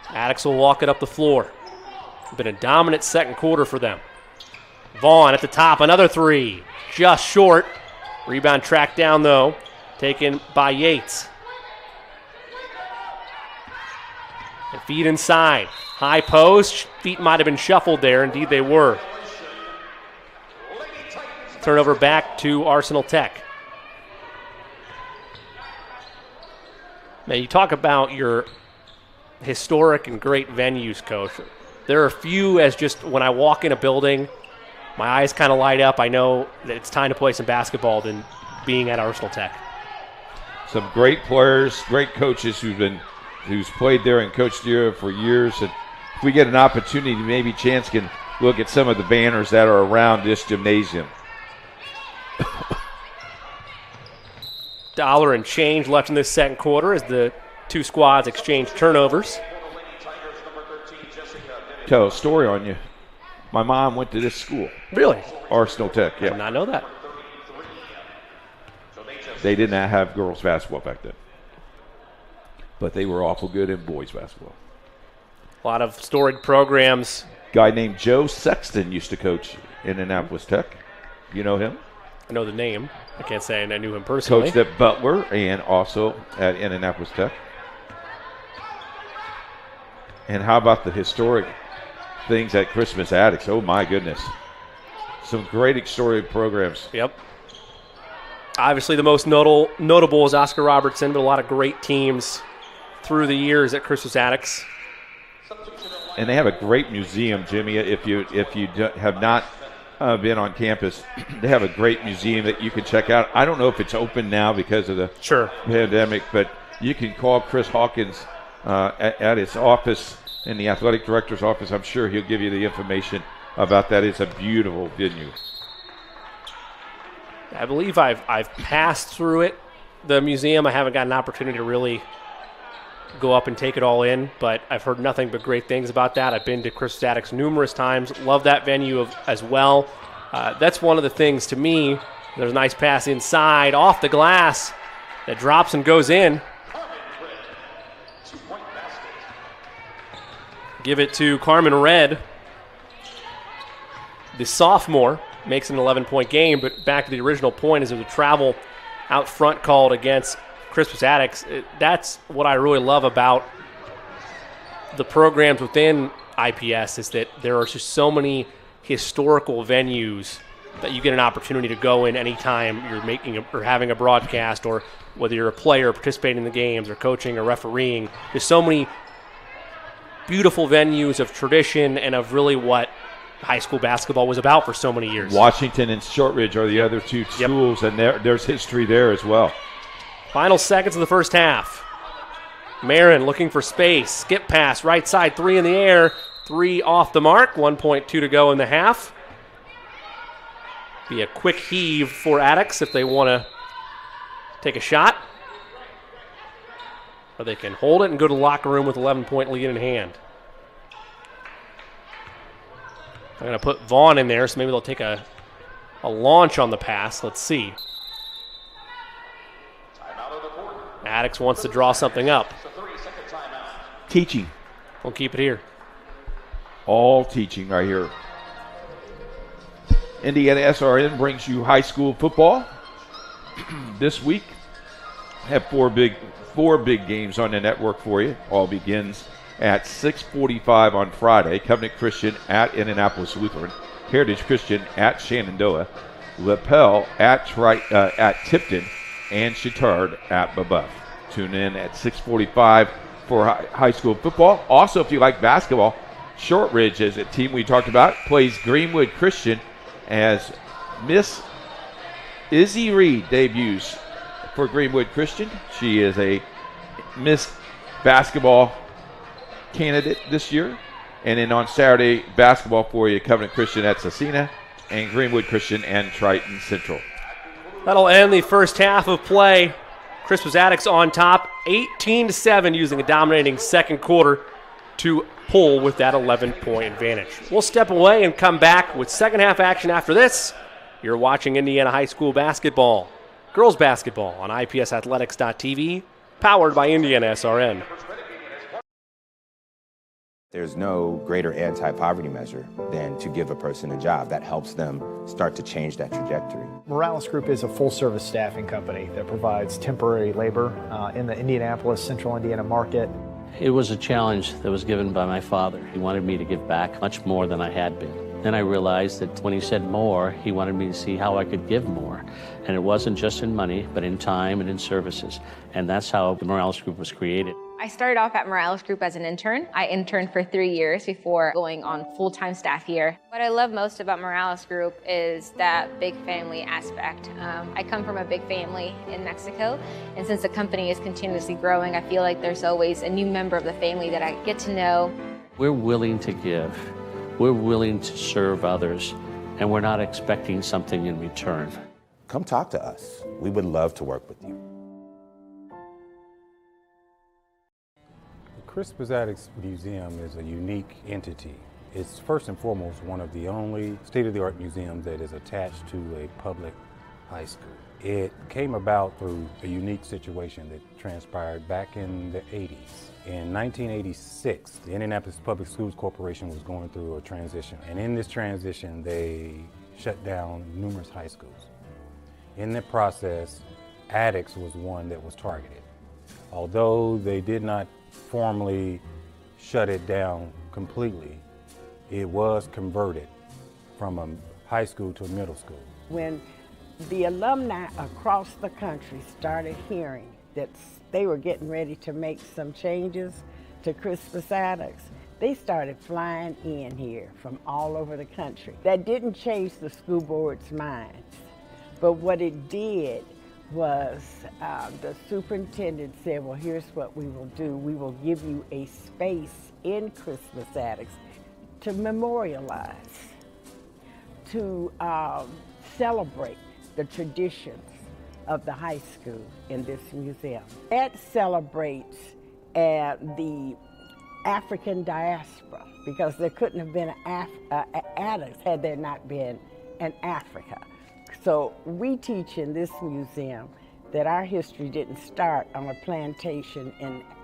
Attucks will walk it up the floor. Been a dominant second quarter for them. Vaughn at the top, another three. Just short. Rebound tracked down, though. Taken by Yates. And feed inside. High post. Feet might have been shuffled there. Indeed, they were. Turnover back to Arsenal Tech. Now, you talk about your historic and great venues, Coach. There are a few as just when I walk in a building, my eyes kind of light up. I know that it's time to play some basketball than being at Arsenal Tech. Some great players, great coaches who's played there and coached there for years. And if we get an opportunity, maybe Chance can look at some of the banners that are around this gymnasium. $1 and change left in this second quarter as the two squads exchange turnovers. Tell a story on you. My mom went to this school. Really? Arsenal Tech, I yeah. did not know that. They did not have girls basketball back then. But they were awful good in boys basketball. A lot of storied programs. Guy named Joe Sexton used to coach Indianapolis Tech. You know him? I know the name. I can't say I knew him personally. Coached at Butler and also at Indianapolis Tech. And how about the historic things at Crispus Attucks? Oh, my goodness. Some great historic programs. Yep. Obviously, the most notable is Oscar Robertson, but a lot of great teams through the years at Crispus Attucks. And they have a great museum, Jimmy. If you have not been on campus, they have a great museum that you can check out. I don't know if it's open now because of the pandemic, but you can call Chris Hawkins at his office, in the athletic director's office. I'm sure he'll give you the information about that. It's a beautiful venue. I believe I've passed through it, the museum. I haven't got an opportunity to really go up and take it all in, but I've heard nothing but great things about that. I've been to Crispus Attucks numerous times. Love that venue as well. That's one of the things to me. There's a nice pass inside, off the glass, that drops and goes in. Give it to Carmen Red. The sophomore makes an 11-point game, but back to the original point is there's a travel out front called against Crispus Attucks. That's what I really love about the programs within IPS is that there are just so many historical venues that you get an opportunity to go in anytime you're making or having a broadcast, or whether you're a player participating in the games or coaching or refereeing. There's so many beautiful venues of tradition and of really what high school basketball was about for so many years. Washington and Shortridge are the other two schools, and there's history there as well. Final seconds of the first half. Marin looking for space. Skip pass, right side, three in the air. Three off the mark. 1.2 to go in the half. Be a quick heave for Attucks if they want to take a shot. Or they can hold it and go to the locker room with 11-point lead in hand. I'm going to put Vaughn in there, so maybe they'll take a launch on the pass. Let's see. Attucks wants to draw something up. Teaching. We'll keep it here. All teaching right here. Indiana SRN brings you high school football. This week, have four big games on the network for you. All begins at 6:45 on Friday. Covenant Christian at Indianapolis Lutheran. Heritage Christian at Shenandoah. LaPel at Tipton. And Chittard at Babeuf. Tune in at 6:45 for high school football. Also, if you like basketball, Shortridge is a team we talked about, plays Greenwood Christian as Miss Izzy Reed debuts for Greenwood Christian. She is a Miss Basketball candidate this year. And then on Saturday, basketball for you, Covenant Christian at Cecina, and Greenwood Christian and Triton Central. That'll end the first half of play. Crispus Attucks on top, 18-7, using a dominating second quarter to pull with that 11-point advantage. We'll step away and come back with second half action after this. You're watching Indiana High School basketball, girls basketball on IPSathletics.tv, powered by Indiana SRN. There's no greater anti-poverty measure than to give a person a job. That helps them start to change that trajectory. Morales Group is a full-service staffing company that provides temporary labor in the Indianapolis, Central Indiana market. It was a challenge that was given by my father. He wanted me to give back much more than I had been. Then I realized that when he said more, he wanted me to see how I could give more. And it wasn't just in money, but in time and in services. And that's how the Morales Group was created. I started off at Morales Group as an intern. I interned for 3 years before going on full-time staff here. What I love most about Morales Group is that big family aspect. I come from a big family in Mexico, and since the company is continuously growing, I feel like there's always a new member of the family that I get to know. We're willing to give. We're willing to serve others, and we're not expecting something in return. Come talk to us. We would love to work with you. Crispus Attucks Museum is a unique entity. It's first and foremost one of the only state-of-the-art museums that is attached to a public high school. It came about through a unique situation that transpired back in the 80s. In 1986, the Indianapolis Public Schools Corporation was going through a transition. And in this transition, they shut down numerous high schools. In the process, Attucks was one that was targeted. Although they did not formally shut it down completely, it was converted from a high school to a middle school. When the alumni across the country started hearing that they were getting ready to make some changes to Crispus Attucks, they started flying in here from all over the country. That didn't change the school board's minds, but what it did was the superintendent said, well, here's what we will do. We will give you a space in Crispus Attucks to memorialize, to celebrate the traditions of the high school in this museum. That celebrates the African diaspora, because there couldn't have been an Attucks had there not been an Africa. So we teach in this museum that our history didn't start on a plantation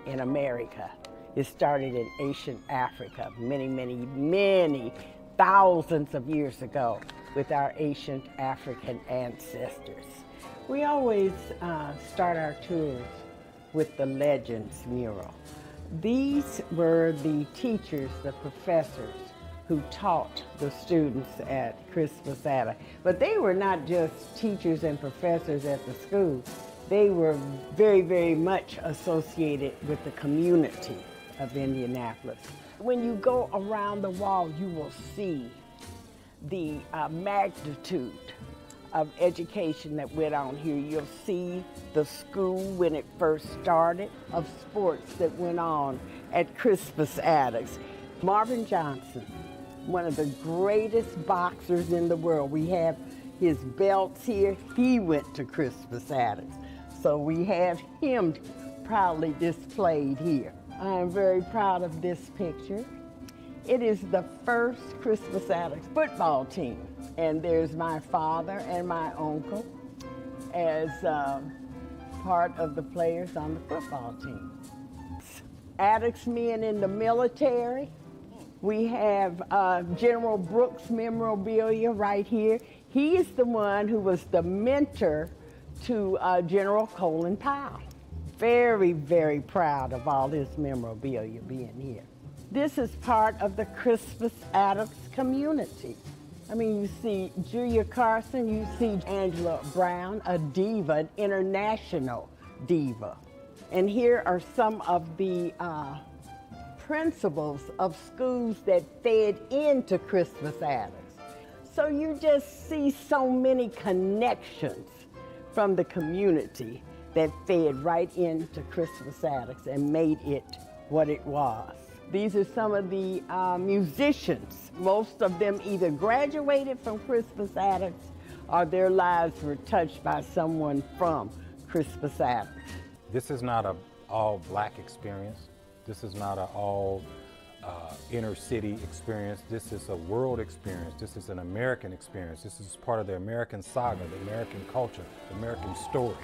in America. It started in ancient Africa many, many, many thousands of years ago with our ancient African ancestors. We always start our tours with the Legends mural. These were the teachers, the professors, who taught the students at Crispus Attucks. But they were not just teachers and professors at the school. They were very, very much associated with the community of Indianapolis. When you go around the wall, you will see the magnitude of education that went on here. You'll see the school when it first started, of sports that went on at Crispus Attucks. Marvin Johnson, one of the greatest boxers in the world. We have his belts here. He went to Crispus Attucks. So we have him proudly displayed here. I am very proud of this picture. It is the first Crispus Attucks football team. And there's my father and my uncle as part of the players on the football team. Attucks men in the military. We have General Brooks memorabilia right here. He is the one who was the mentor to General Colin Powell. Very, very proud of all his memorabilia being here. This is part of the Crispus Attucks community. I mean, you see Julia Carson, you see Angela Brown, a diva, an international diva. And here are some of the principals of schools that fed into Crispus Attucks. So you just see so many connections from the community that fed right into Crispus Attucks and made it what it was. These are some of the musicians. Most of them either graduated from Crispus Attucks or their lives were touched by someone from Crispus Attucks. This is not an all-black experience. This is not an all inner city experience. This is a world experience. This is an American experience. This is part of the American saga, the American culture, the American story.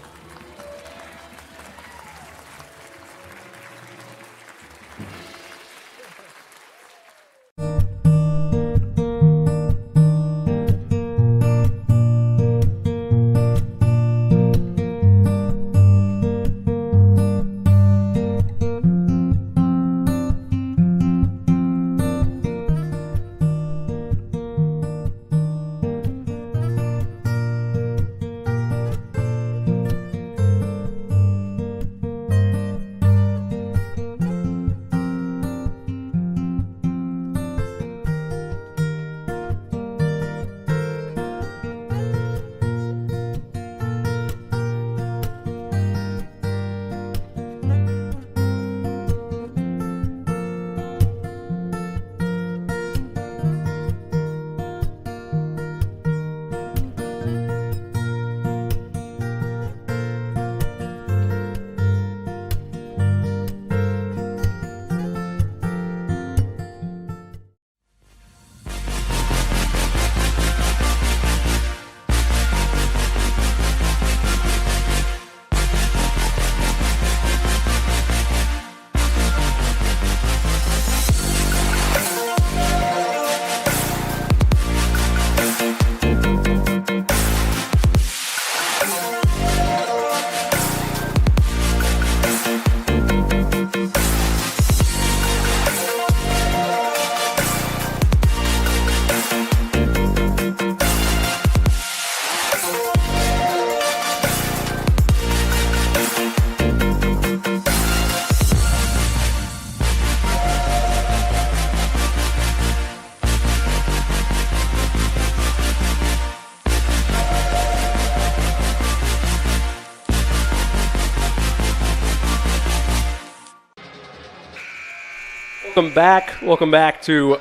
Welcome back to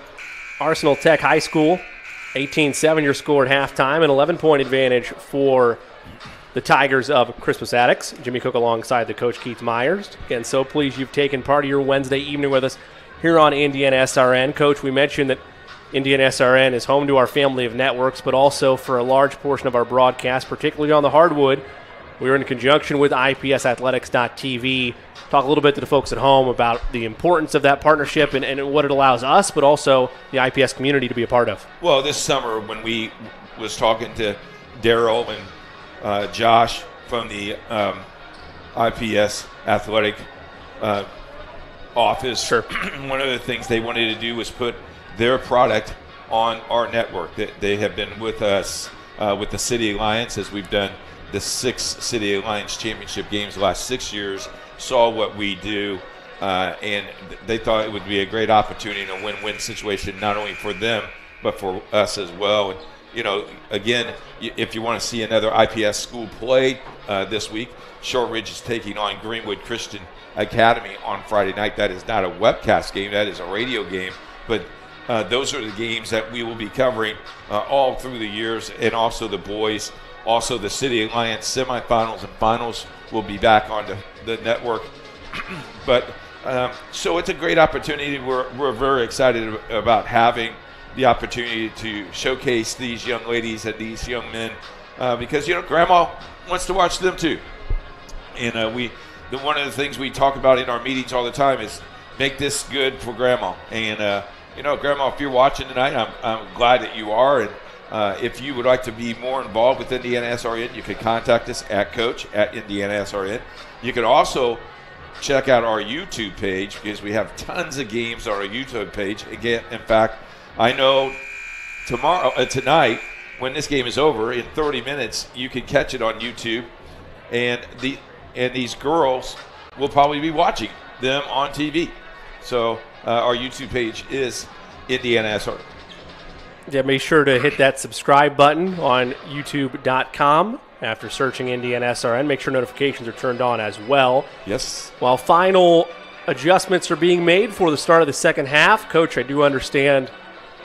Arsenal Tech High School. 18-7 your score at halftime, an 11-point advantage for the Tigers of Crispus Attucks. Jimmy Cook alongside the coach Keith Myers. Again, so pleased you've taken part of your Wednesday evening with us here on Indiana SRN. Coach, we mentioned that Indiana SRN is home to our family of networks, but also for a large portion of our broadcast, particularly on the hardwood, we're in conjunction with IPSathletics.tv. Talk a little bit to the folks at home about the importance of that partnership and what it allows us, but also the IPS community to be a part of. Well, this summer when we was talking to Daryl and Josh from the IPS athletic office, sure. One of the things they wanted to do was put their product on our network. They have been with us with the City Alliance as we've done the 6 City Alliance championship games the last 6 years, saw what we do, and they thought it would be a great opportunity and a win-win situation, not only for them, but for us as well. And, you know, again, if you want to see another IPS school play this week, Shortridge is taking on Greenwood Christian Academy on Friday night. That is not a webcast game, that is a radio game, but those are the games that we will be covering all through the years, and also the boys. Also, the City Alliance semifinals and finals will be back on the network. But so it's a great opportunity. We're very excited about having the opportunity to showcase these young ladies and these young men because, you know, Grandma wants to watch them too. And one of the things we talk about in our meetings all the time is make this good for Grandma. And, you know, Grandma, if you're watching tonight, I'm glad that you are. And if you would like to be more involved with Indiana SRN, you can contact us at coach@Indiana SRN. You can also check out our YouTube page because we have tons of games on our YouTube page. Again, in fact, I know tonight, when this game is over, in 30 minutes, you can catch it on YouTube. And these girls will probably be watching them on TV. So our YouTube page is Indiana SRN. Yeah, make sure to hit that subscribe button on youtube.com after searching Indiana SRN. Make sure notifications are turned on as well. Yes. While final adjustments are being made for the start of the second half, Coach, I do understand,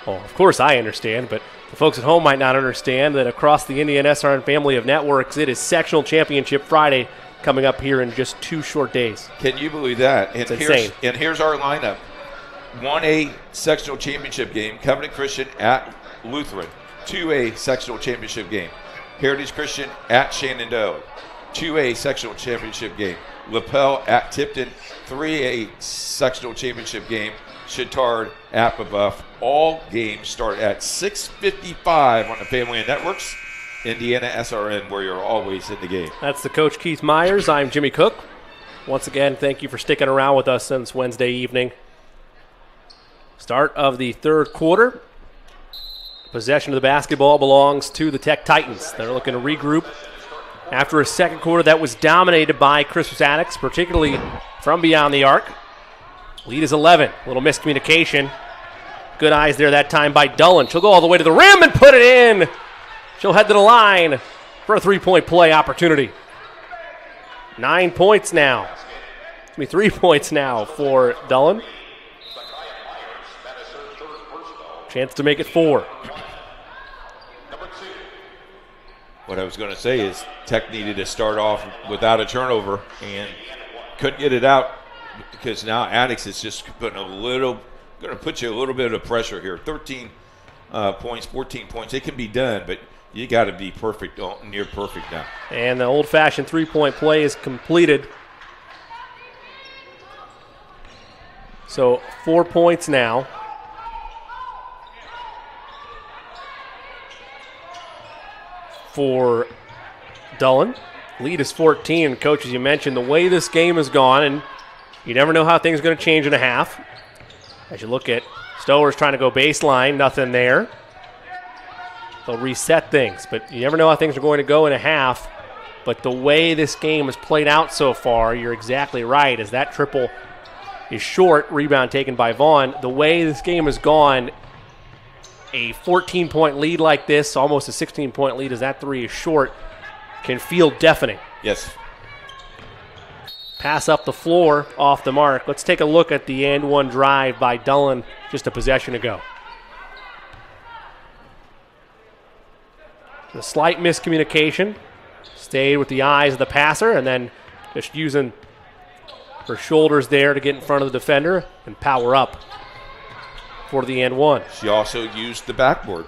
well, of course I understand, but the folks at home might not understand that across the Indiana SRN family of networks, it is Sectional Championship Friday coming up here in just 2 short days. Can you believe that? It's insane. And here's our lineup. 1A Sectional Championship game, Covenant Christian at Lutheran. 2A Sectional Championship game, Heritage Christian at Shenandoah. 2A Sectional Championship game, LaPel at Tipton. 3A Sectional Championship game, Chittard at Babeuf. All games start at 6:55 on the Family of Networks. Indiana SRN, where you're always in the game. That's the Coach Keith Myers. I'm Jimmy Cook. Once again, thank you for sticking around with us since Wednesday evening. Start of the third quarter. Possession of the basketball belongs to the Tech Titans. They're looking to regroup after a second quarter that was dominated by Crispus Attucks, particularly from beyond the arc. Lead is 11. A little miscommunication. Good eyes there that time by Dullen. She'll go all the way to the rim and put it in. She'll head to the line for a three-point play opportunity. 9 points now. 3 points now for Dullen. Chance to make it 4. What I was going to say is Tech needed to start off without a turnover and couldn't get it out because now Attucks is just putting going to put you a little bit of pressure here. 13 points, 14 points. It can be done, but you got to be perfect, near perfect now. And the old-fashioned three-point play is completed. So 4 points now. For Dullen. Lead is 14. Coach, as you mentioned, the way this game has gone, and you never know how things are going to change in a half. As you look at Stowers trying to go baseline, nothing there. They'll reset things, but you never know how things are going to go in a half. But the way this game has played out so far, you're exactly right. As that triple is short, rebound taken by Vaughn. The way this game has gone, a 14-point lead like this, almost a 16-point lead as that three is short, can feel deafening. Yes. Pass up the floor, off the mark. Let's take a look at the and one drive by Dullen just a possession ago. A slight miscommunication. Stayed with the eyes of the passer and then just using her shoulders there to get in front of the defender and power up for the and one. She also used the backboard.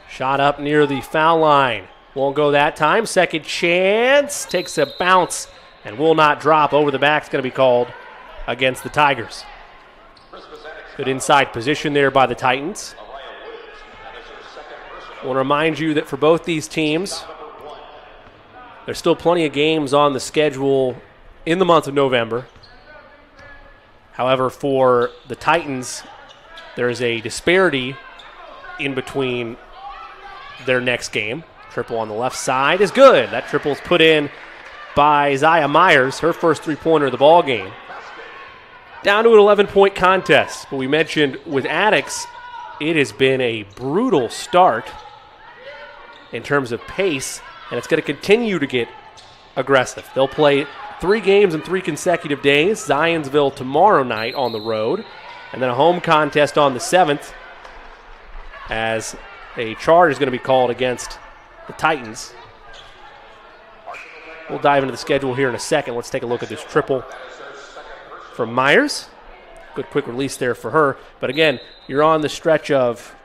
Shot up near the foul line. Won't go that time. Second chance. Takes a bounce and will not drop. Over the back is going to be called against the Tigers. Good inside position there by the Titans. I want to remind you that for both these teams, there's still plenty of games on the schedule in the month of November. However, for the Titans, there is a disparity in between their next game. Triple on the left side is good. That triple is put in by Zaya Myers, her first three-pointer of the ball game. Down to an 11-point contest. But we mentioned with Attucks, it has been a brutal start in terms of pace, and it's going to continue to get aggressive. They'll play 3 games in 3 consecutive days. Zionsville tomorrow night on the road, and then a home contest on the 7th as a charge is going to be called against the Titans. We'll dive into the schedule here in a second. Let's take a look at this triple from Myers. Good quick release there for her. But again, you're on the stretch of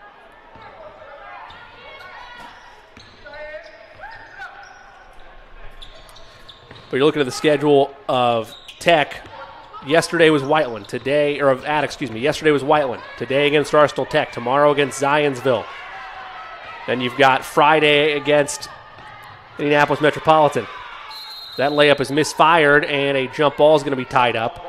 but you're looking at the schedule of Tech. Yesterday was Whiteland. Today, or of Attucks, excuse me. Yesterday was Whiteland. Today against Arsenal Tech. Tomorrow against Zionsville. Then you've got Friday against Indianapolis Metropolitan. That layup is misfired, and a jump ball is going to be tied up.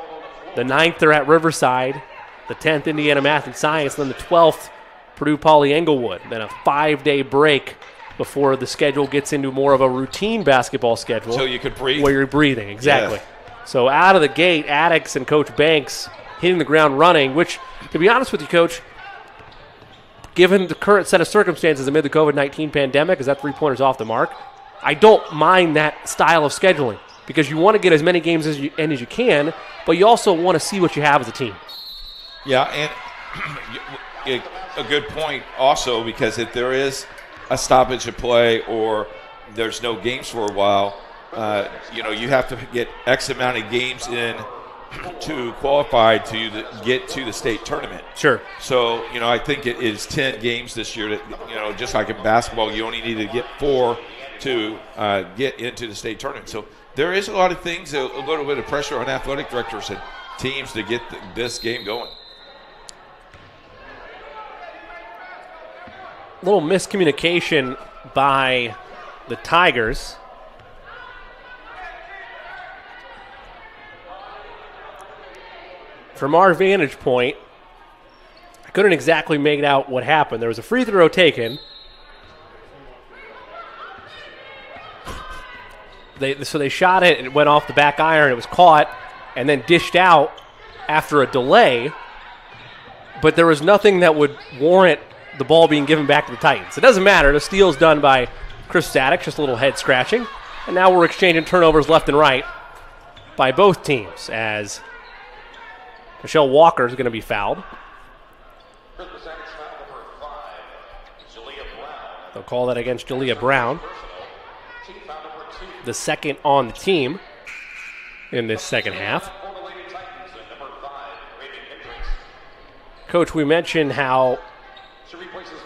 The 9th, they're at Riverside. The 10th, Indiana Math and Science. And then the 12th, Purdue Poly Englewood. Then a 5-day break before the schedule gets into more of a routine basketball schedule. So you could breathe. Where you're breathing, exactly. Yeah. So out of the gate, Attucks and Coach Banks hitting the ground running, which, to be honest with you, Coach, given the current set of circumstances amid the COVID-19 pandemic, is that three-pointer's off the mark. I don't mind that style of scheduling because you want to get as many games as you can, but you also want to see what you have as a team. Yeah, and a good point also, because if there is a stoppage of play or there's no games for a while, you have to get X amount of games in to qualify to get to the state tournament. Sure. So, I think it is 10 games this year that, just like in basketball, you only need to get 4 to get into the state tournament. So there is a lot of things, a little bit of pressure on athletic directors and teams to get this game going. Little miscommunication by the Tigers. From our vantage point, I couldn't exactly make out what happened. There was a free throw taken. So they shot it, and it went off the back iron. It was caught and then dished out after a delay. But there was nothing that would warrant the ball being given back to the Titans. It doesn't matter. The steal's done by Crispus Attucks, just a little head scratching. And now we're exchanging turnovers left and right by both teams as Michelle Walker is going to be fouled. They'll call that against Jalea Brown. The second on the team in this second half. Coach, we mentioned how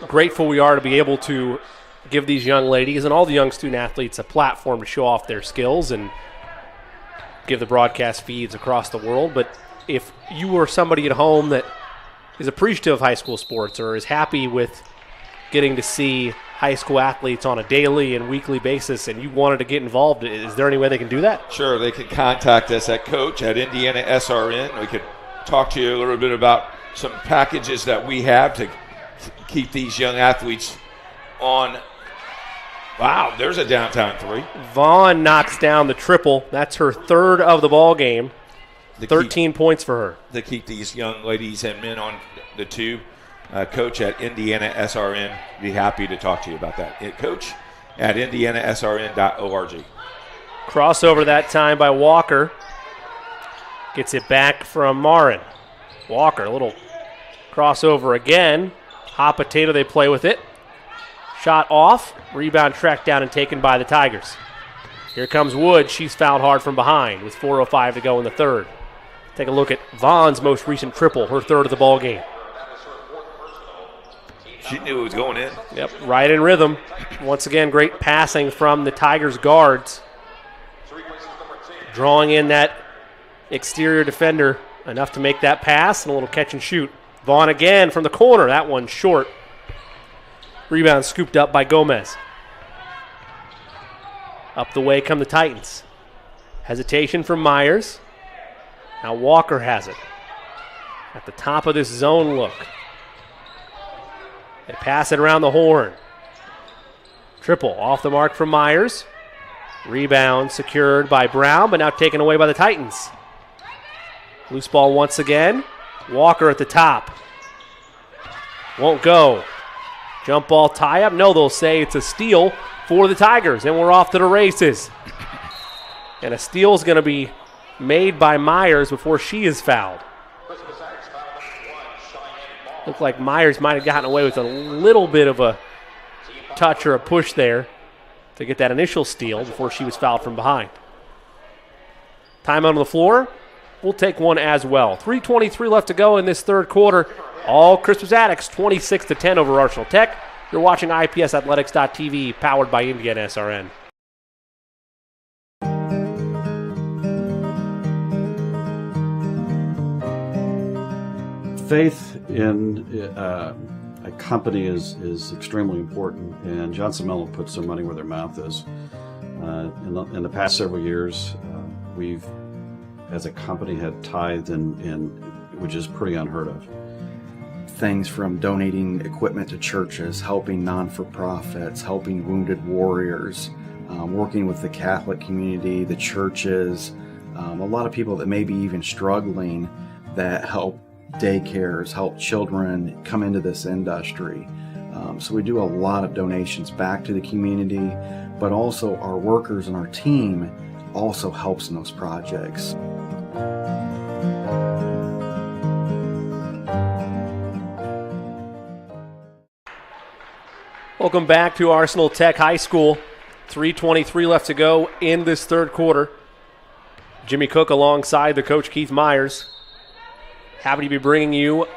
grateful we are to be able to give these young ladies and all the young student athletes a platform to show off their skills and give the broadcast feeds across the world. But if you were somebody at home that is appreciative of high school sports or is happy with getting to see high school athletes on a daily and weekly basis and you wanted to get involved, is there any way they can do that? Sure, they can contact us at coach@Indiana SRN. We could talk to you a little bit about some packages that we have to keep these young athletes on. Wow, there's a downtown three. Vaughn knocks down the triple. That's her third of the ball game. 13 points for her. To keep these young ladies and men on the tube. Coach@Indiana SRN. Be happy to talk to you about that. Coach@IndianaSRN.org. Crossover that time by Walker. Gets it back from Marin. Walker, a little crossover again. Hot potato, they play with it. Shot off. Rebound tracked down and taken by the Tigers. Here comes Wood. She's fouled hard from behind with 4:05 to go in the third. Take a look at Vaughn's most recent triple, her third of the ball game. She knew it was going in. Yep, right in rhythm. Once again, great passing from the Tigers guards. Drawing in that exterior defender enough to make that pass and a little catch and shoot. Vaughn again from the corner. That one short. Rebound scooped up by Gomez. Up the way come the Titans. Hesitation from Myers. Now Walker has it. At the top of this zone look. They pass it around the horn. Triple off the mark from Myers. Rebound secured by Brown, but now taken away by the Titans. Loose ball once again. Walker at the top. Won't go. Jump ball tie up. No, they'll say it's a steal for the Tigers, and we're off to the races. And a steal is going to be made by Myers before she is fouled. Looked like Myers might have gotten away with a little bit of a touch or a push there to get that initial steal before she was fouled from behind. Timeout on the floor. We'll take one as well. 3:23 left to go in this third quarter. All Crispus Attucks 26-10 over Arsenal Tech. You're watching IPSathletics.tv, powered by Indiana SRN. Faith in a company is extremely important, and Johnson Mello puts their money where their mouth is. In the past several years, we've, as a company, had tithed, which is pretty unheard of. Things from donating equipment to churches, helping non-for-profits, helping wounded warriors, working with the Catholic community, the churches, a lot of people that may be even struggling that help daycares, help children come into this industry. So we do a lot of donations back to the community. but also our workers and our team also helps in those projects. Welcome back to Arsenal Tech High School. 3:23 left to go in this third quarter. Jimmy Cook alongside the coach Keith Myers. Happy to be bringing you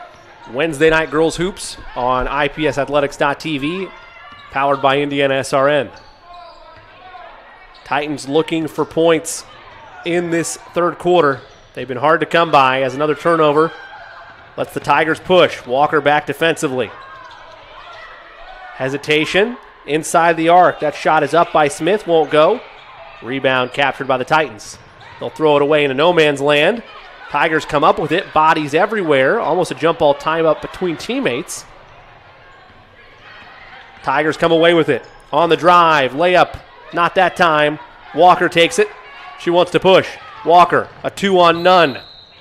Wednesday Night Girls Hoops on IPSathletics.tv, powered by Indiana SRN. Titans looking for points in this third quarter. They've been hard to come by as another turnover lets the Tigers push. Walker back defensively. Hesitation inside the arc. That shot is up by Smith, won't go. Rebound captured by the Titans. They'll throw it away into no man's land. Tigers come up with it, bodies everywhere. Almost a jump ball time up between teammates. Tigers come away with it. On the drive, layup, not that time. Walker takes it. She wants to push. Walker, a 2-on-none.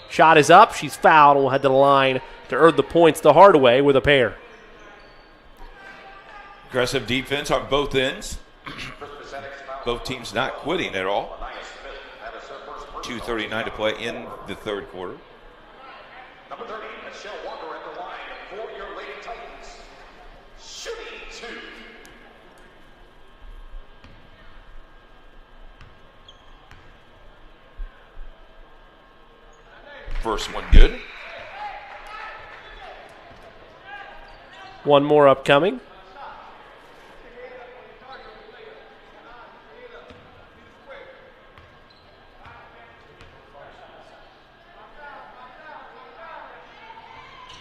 Shot is up, she's fouled, and will head to the line to earn the points the hard way with a pair. Aggressive defense on both ends. Both teams not quitting at all. 2:39 to play in the third quarter. Number 30, Michelle Walker at the line for your Lady Titans. Shooting 2. First one good. One more upcoming.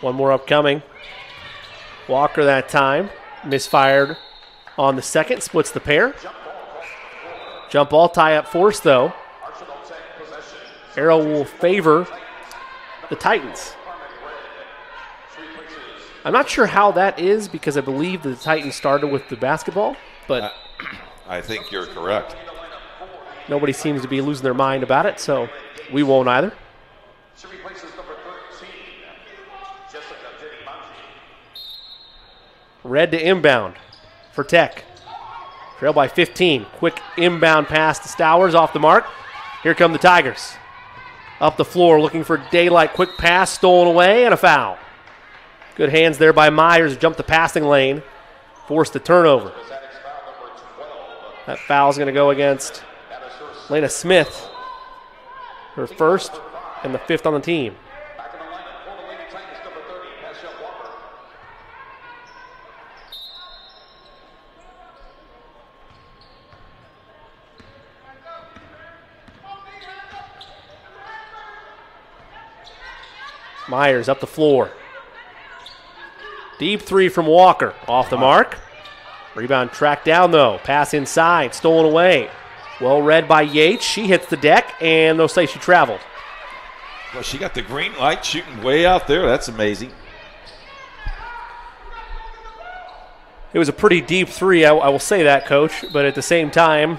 One more upcoming. Walker that time. Misfired on the second. Splits the pair. Jump ball tie up force though. Arrow will favor the Titans. I'm not sure how that is because I believe the Titans started with the basketball, but I think you're correct. Nobody seems to be losing their mind about it, so we won't either. Red to inbound for Tech. Trail by 15. Quick inbound pass to Stowers off the mark. Here come the Tigers. Up the floor looking for daylight. Quick pass stolen away and a foul. Good hands there by Myers. Jumped the passing lane. Forced the turnover. That foul is going to go against Lena Smith. Her first and the fifth on the team. Myers up the floor. Deep three from Walker. Off the mark. Rebound tracked down though. Pass inside. Stolen away. Well read by Yates. She hits the deck and they'll say she traveled. Well, she got the green light shooting way out there. That's amazing. It was a pretty deep three, I will say that, Coach. But at the same time,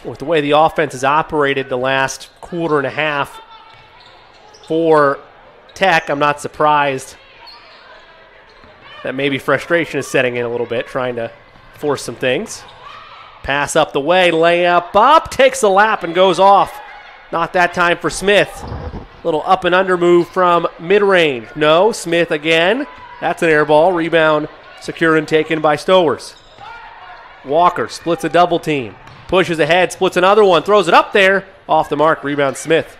with the way the offense has operated the last quarter and a half for Tech, I'm not surprised that maybe frustration is setting in a little bit, trying to force some things. Pass up the way, layup up, takes a lap and goes off. Not that time for Smith. Little up and under move from mid-range. No, Smith again. That's an air ball. Rebound secured and taken by Stowers. Walker splits a double team. Pushes ahead, splits another one, throws it up there. Off the mark, rebound Smith.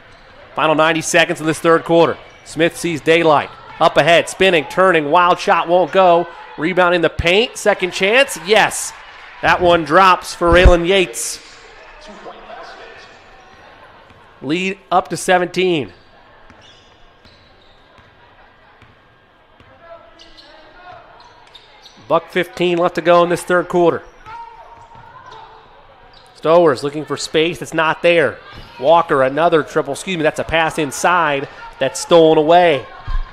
Final 90 seconds of this third quarter. Smith sees daylight. Up ahead, spinning, turning, wild shot won't go. Rebound in the paint, second chance, yes. That one drops for Raylan Yates. Lead up to 17. $1:15 left to go in this third quarter. Stowers looking for space that's not there. Walker, another triple, that's a pass inside that's stolen away.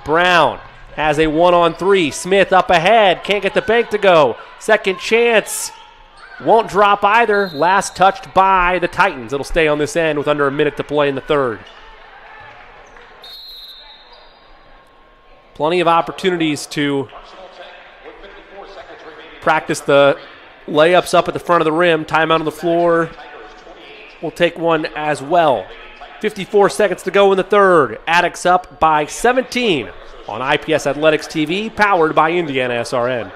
Brown has a 1-on-3. Smith up ahead, can't get the bank to go. Second chance, won't drop either. Last touched by the Titans. It'll stay on this end with under a minute to play in the third. Plenty of opportunities to practice the layups up at the front of the rim. Timeout on the floor. We'll take one as well. 54 seconds to go in the third. Attucks up by 17 on IPS Athletics TV, powered by Indiana SRN.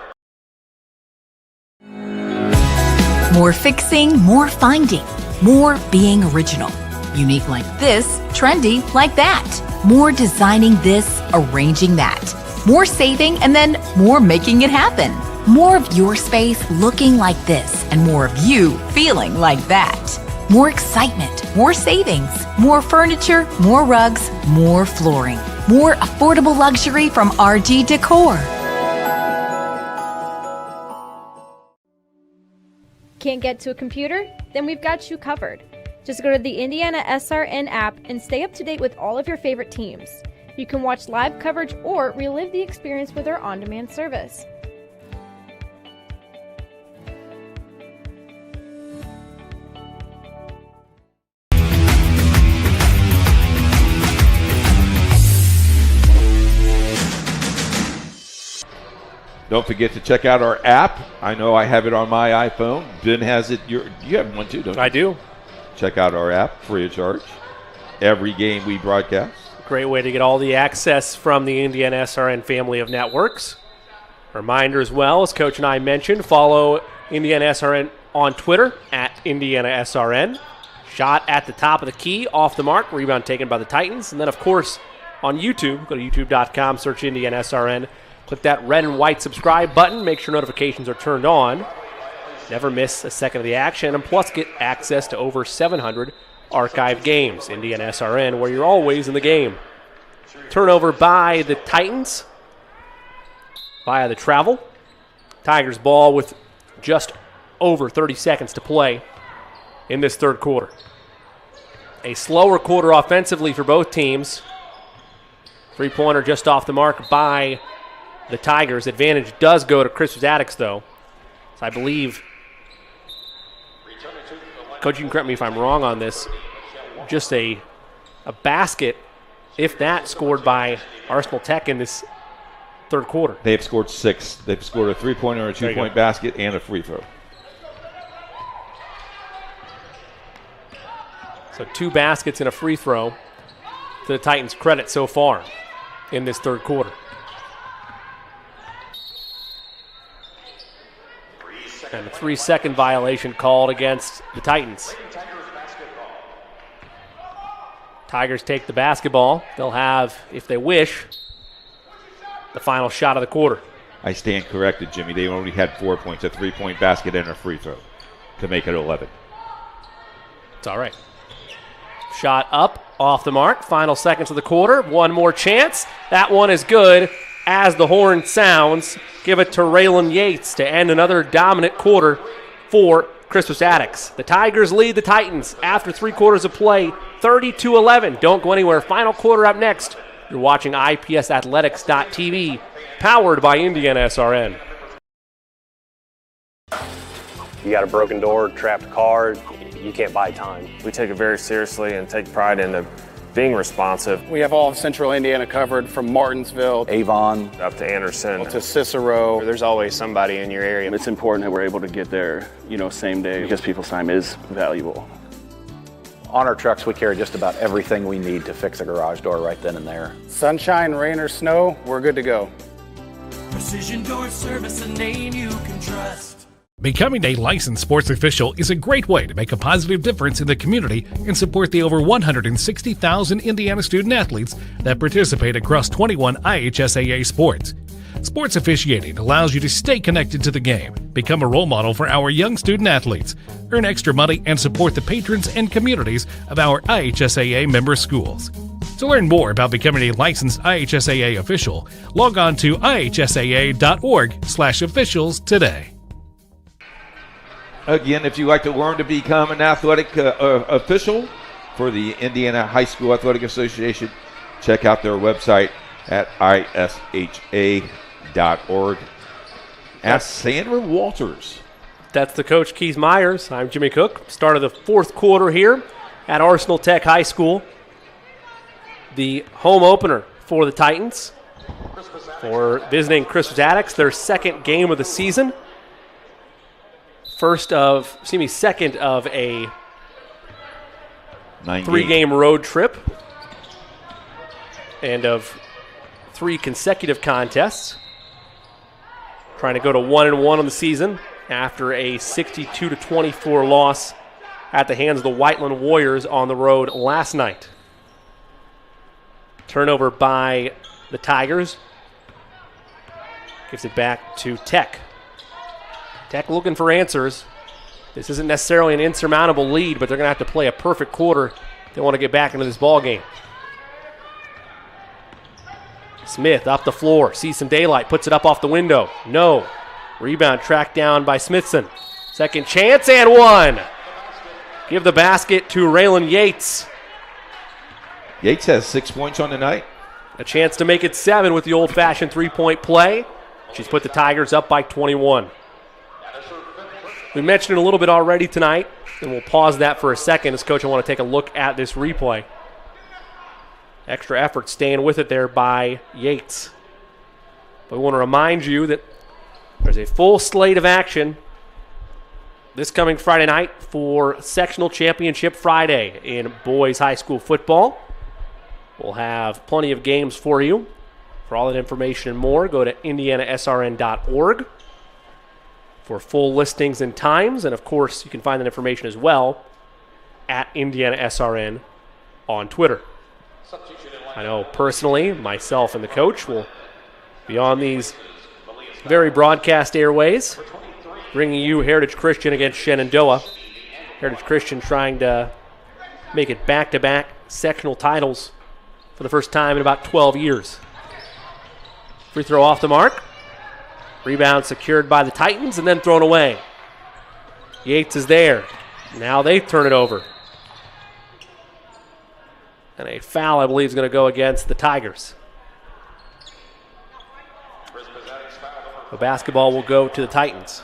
More fixing, more finding, more being original. Unique like this, trendy like that. More designing this, arranging that. More saving, and then more making it happen. More of your space looking like this, and more of you feeling like that. More excitement, more savings, more furniture, more rugs, more flooring, more affordable luxury from RG Decor. Can't get to a computer? Then we've got you covered. Just go to the Indiana SRN app and stay up to date with all of your favorite teams. You can watch live coverage or relive the experience with our on-demand service. Don't forget to check out our app. I know I have it on my iPhone. Ben has it. You have one too, don't you? I do. Check out our app, free of charge. Every game we broadcast. Great way to get all the access from the Indiana SRN family of networks. Reminder as well, as Coach and I mentioned, follow Indiana SRN on Twitter at Indiana SRN. Shot at the top of the key, off the mark, rebound taken by the Titans. And then, of course, on YouTube, go to youtube.com, search Indiana SRN. Click that red and white subscribe button. Make sure notifications are turned on. Never miss a second of the action. And plus get access to over 700 archive games. Indiana SRN, where you're always in the game. Turnover by the Titans via the travel. Tigers ball with just over 30 seconds to play in this third quarter. A slower quarter offensively for both teams. Three-pointer just off the mark by the Tigers. Advantage does go to Crispus Attucks, though. So I believe, Coach, you can correct me if I'm wrong on this, just a basket, if that, scored by Arsenal Tech in this third quarter. They have scored 6. They've scored a three-pointer, a two-point basket, and a free throw. So 2 baskets and a free throw to the Titans' credit so far in this third quarter. And a 3-second violation called against the Titans. Tigers take the basketball. They'll have, if they wish, the final shot of the quarter. I stand corrected, Jimmy. They only had 4 points, a three-point basket and a free throw to make it 11. It's all right. Shot up, off the mark. Final seconds of the quarter. One more chance. That one is good. As the horn sounds, give it to Raylan Yates to end another dominant quarter for Crispus Attucks. The Tigers lead the Titans after 3 quarters of play, 30-11. Don't go anywhere. Final quarter up next. You're watching IPSathletics.tv, powered by Indiana SRN. You got a broken door, trapped car, you can't buy time. We take it very seriously and take pride in being responsive. We have all of Central Indiana covered, from Martinsville, Avon, up to Anderson, to Cicero. There's always somebody in your area. It's important that we're able to get there, same day, because people's time is valuable. On our trucks, we carry just about everything we need to fix a garage door right then and there. Sunshine, rain, or snow, we're good to go. Precision Door Service, a name you can trust. Becoming a licensed sports official is a great way to make a positive difference in the community and support the over 160,000 Indiana student athletes that participate across 21 IHSAA sports. Sports officiating allows you to stay connected to the game, become a role model for our young student athletes, earn extra money, and support the patrons and communities of our IHSAA member schools. To learn more about becoming a licensed IHSAA official, log on to ihsaa.org/officials today. Again, if you'd like to learn to become an athletic official for the Indiana High School Athletic Association, check out their website at ISHA.org. Ask Sandra Walters. That's the coach, Keith Myers. I'm Jimmy Cook. Start of the fourth quarter here at Arsenal Tech High School. The home opener for the Titans for visiting Crispus Attucks, their second game of the season. second of a 9-game 3-game road trip and of 3 consecutive contests. Trying to go to 1-1 on the season after a 62-24 loss at the hands of the Whiteland Warriors on the road last night. Turnover by the Tigers. Gives it back to Tech. Tech looking for answers. This isn't necessarily an insurmountable lead, but they're going to have to play a perfect quarter if they want to get back into this ball game. Smith up the floor, sees some daylight, puts it up off the window. No. Rebound tracked down by Smithson. Second chance and one. Give the basket to Raylan Yates. Yates has 6 points on the night. A chance to make it 7 with the old-fashioned three-point play. She's put the Tigers up by 21. We mentioned it a little bit already tonight, and we'll pause that for a second as Coach, I want to take a look at this replay. Extra effort staying with it there by Yates. But we want to remind you that there's a full slate of action this coming Friday night for Sectional Championship Friday in boys high school football. We'll have plenty of games for you. For all that information and more, go to indianasrn.org for full listings and times. And, of course, you can find that information as well at IndianaSRN on Twitter. I know personally, myself and the coach will be on these very broadcast airways, bringing you Heritage Christian against Shenandoah. Heritage Christian trying to make it back-to-back sectional titles for the first time in about 12 years. Free throw off the mark. Rebound secured by the Titans and then thrown away. Yates is there. Now they turn it over. And a foul, I believe, is going to go against the Tigers. The basketball will go to the Titans.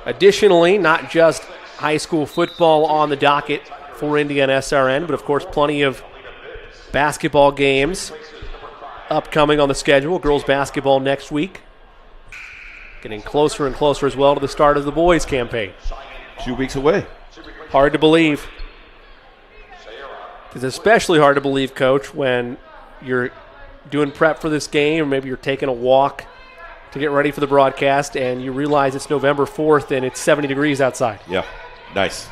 Additionally, not just high school football on the docket for Indiana SRN, but of course plenty of basketball games upcoming on the schedule. Girls basketball next week. Getting closer and closer as well to the start of the boys campaign. 2 weeks away. Hard to believe. It's especially hard to believe, Coach, when you're doing prep for this game, or maybe you're taking a walk to get ready for the broadcast, and you realize it's November 4th and it's 70 degrees outside. Yeah, nice.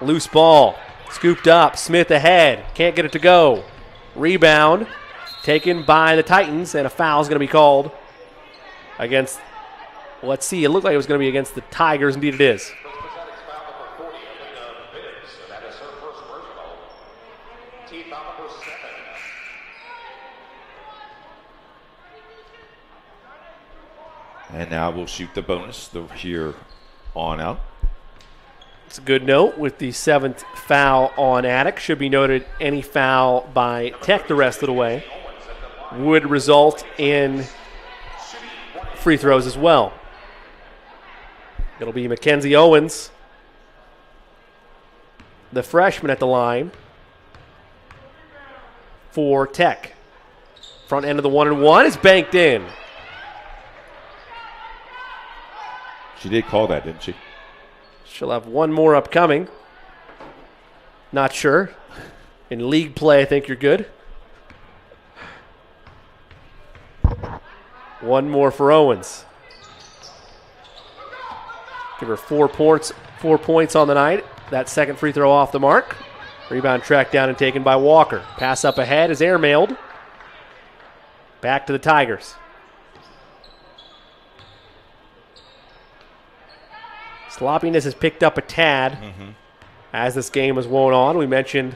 Loose ball, scooped up, Smith ahead, can't get it to go. Rebound, taken by the Titans, and a foul is going to be called against, let's see, it looked like it was going to be against the Tigers. Indeed it is. And now we'll shoot the bonus here on out. It's a good note with the 7th foul on Attucks. Should be noted any foul by Tech the rest of the way would result in free throws as well. It'll be Mackenzie Owens, the freshman at the line for Tech. Front end of the 1-and-1 is banked in. She did call that, didn't she? She'll have one more upcoming. Not sure. In league play, I think you're good. One more for Owens. Give her 4 points on the night. That second free throw off the mark. Rebound tracked down and taken by Walker. Pass up ahead is airmailed. Back to the Tigers. Sloppiness has picked up a tad as this game has worn on. We mentioned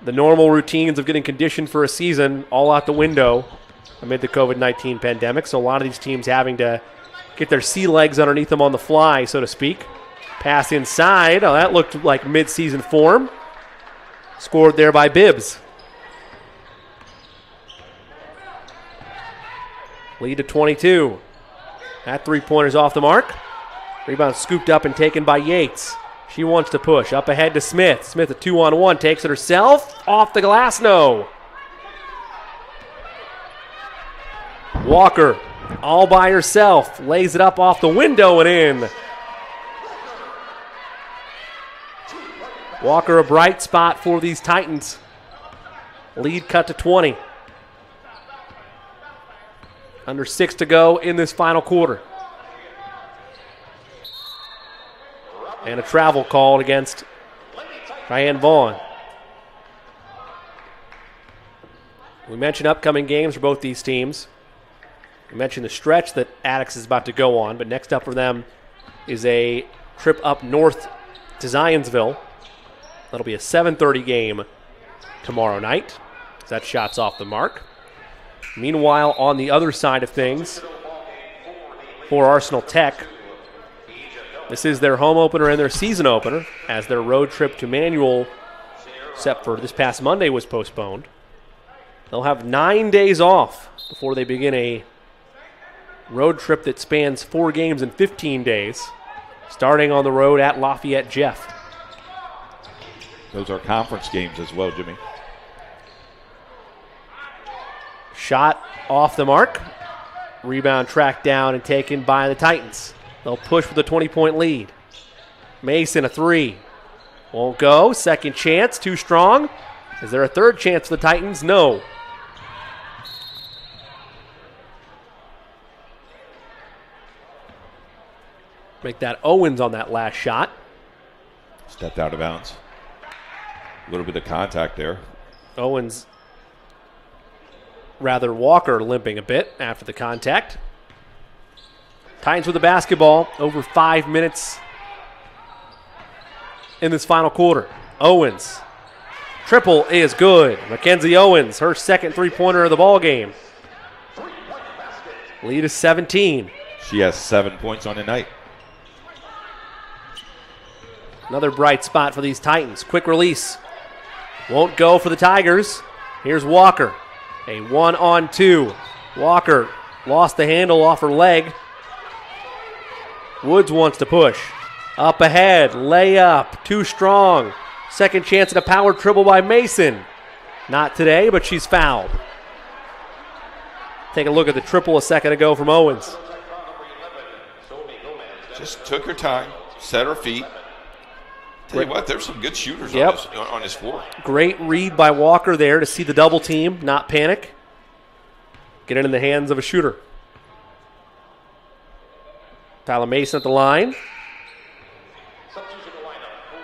the normal routines of getting conditioned for a season all out the window amid the COVID-19 pandemic. So a lot of these teams having to get their sea legs underneath them on the fly, so to speak. Pass inside. Oh, that looked like mid-season form. Scored there by Bibbs. Lead to 22. That three-pointer's off the mark. Rebound scooped up and taken by Yates. She wants to push. Up ahead to Smith. Smith a 2-on-1. Takes it herself. Off the glass, no. Walker, all by herself, lays it up off the window and in. Walker, a bright spot for these Titans. Lead cut to 20. Under 6 to go in this final quarter. And a travel called against Cheyenne Vaughn. We mentioned upcoming games for both these teams. We mentioned the stretch that Attucks is about to go on, but next up for them is a trip up north to Zionsville. That'll be a 7:30 game tomorrow night. That shot's off the mark. Meanwhile, on the other side of things, for Arsenal Tech, this is their home opener and their season opener, as their road trip to Manual, except for this past Monday, was postponed. They'll have 9 days off before they begin a road trip that spans 4 games in 15 days, starting on the road at Lafayette Jeff. Those are conference games as well, Jimmy. Shot off the mark. Rebound tracked down and taken by the Titans. They'll push with a 20-point lead. Mason, a 3. Won't go. Second chance, too strong. Is there a third chance for the Titans? No. Make that Owens on that last shot. Stepped out of bounds. A little bit of contact there. Owens, rather Walker, limping a bit after the contact. Titans with the basketball, over 5 minutes in this final quarter. Owens, triple is good. Mackenzie Owens, her second three-pointer of the ball game. Lead is 17. She has 7 points on the night. Another bright spot for these Titans. Quick release. Won't go for the Tigers. Here's Walker. A 1-on-2. Walker lost the handle off her leg. Woods wants to push. Up ahead. Layup. Too strong. Second chance at a power dribble by Mason. Not today, but she's fouled. Take a look at the triple a second ago from Owens. Just took her time, set her feet. Tell you what, there's some good shooters on this floor. Great read by Walker there to see the double team, not panic. Get it in the hands of a shooter. Tyler Mason at the line.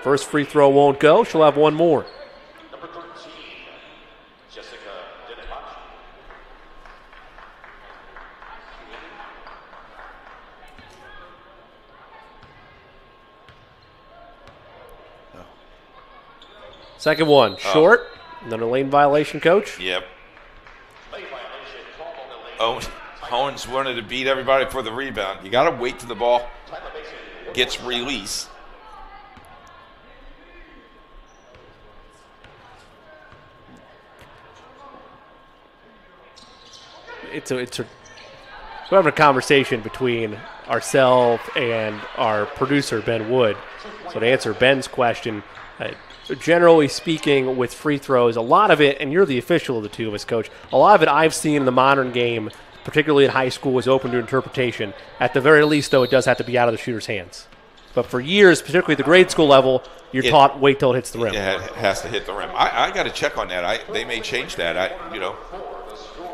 First free throw won't go. She'll have one more. Second one, short. Another lane violation, Coach. Yep. Owens wanted to beat everybody for the rebound. You got to wait till the ball gets released. We're having a conversation between ourselves and our producer, Ben Wood. So to answer Ben's question, generally speaking, with free throws, a lot of it, and you're the official of the two of us, Coach, a lot of it I've seen in the modern game, particularly in high school, is open to interpretation. At the very least, though, it does have to be out of the shooter's hands. But for years, particularly at the grade school level, you're taught wait till it hits the rim. Yeah, it has to hit the rim. I got to check on that. They may change that.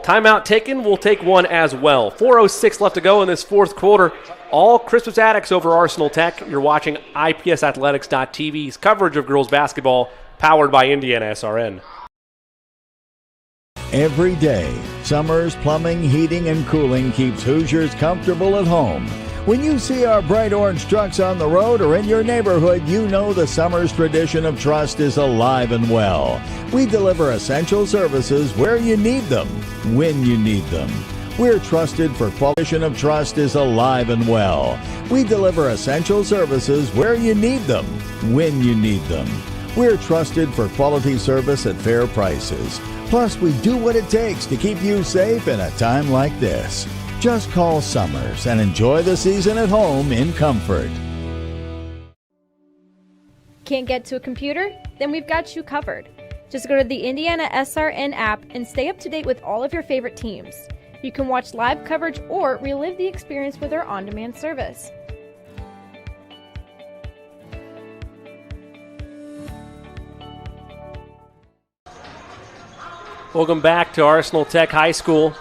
Timeout taken. We'll take one as well. 4:06 left to go in this fourth quarter. All Crispus Attucks over Arsenal Tech. You're watching IPSathletics.tv's coverage of girls basketball, powered by Indiana SRN. Every day, Summers Plumbing, Heating, and Cooling keeps Hoosiers comfortable at home. When you see our bright orange trucks on the road or in your neighborhood, you know the Summers tradition of trust is alive and well. We deliver essential services where you need them, when you need them. We're trusted for quality of trust is alive and well. We deliver essential services where you need them, when you need them. We're trusted for quality service at fair prices. Plus, we do what it takes to keep you safe in a time like this. Just call Summers and enjoy the season at home in comfort. Can't get to a computer? Then we've got you covered. Just go to the Indiana SRN app and stay up to date with all of your favorite teams. You can watch live coverage or relive the experience with our on-demand service. Welcome back to Arsenal Tech High School.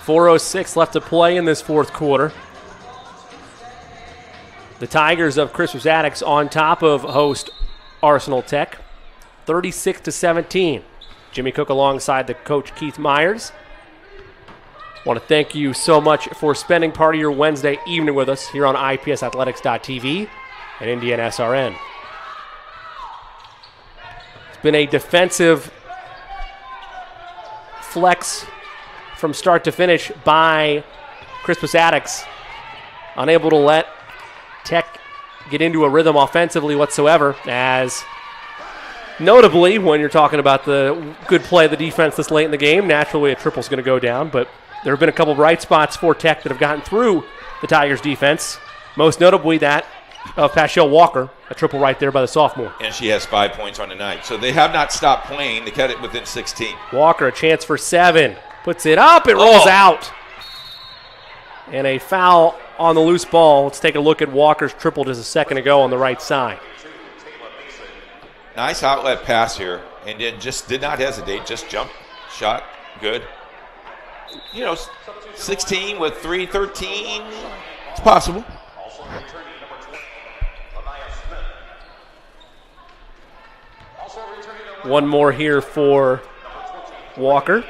4:06 left to play in this fourth quarter. The Tigers of Crispus Attucks on top of host Arsenal Tech, 36-17. Jimmy Cook alongside the coach Keith Myers. Want to thank you so much for spending part of your Wednesday evening with us here on IPSathletics.tv and Indiana SRN. It's been a defensive flex from start to finish by Crispus Attucks, unable to let Tech get into a rhythm offensively whatsoever, as notably when you're talking about the good play of the defense this late in the game, naturally a triple's going to go down, but there have been a couple bright spots for Tech that have gotten through the Tigers defense, most notably that of Paschal Walker, a triple right there by the sophomore. And she has 5 points on the night. So they have not stopped playing. They cut it within 16. Walker, a chance for 7. Puts it up. It rolls out. And a foul on the loose ball. Let's take a look at Walker's triple just a second ago on the right side. Nice outlet pass here. And then just did not hesitate. Just jumped, shot, good. 16 with 3:13. It's possible. One more here for Walker.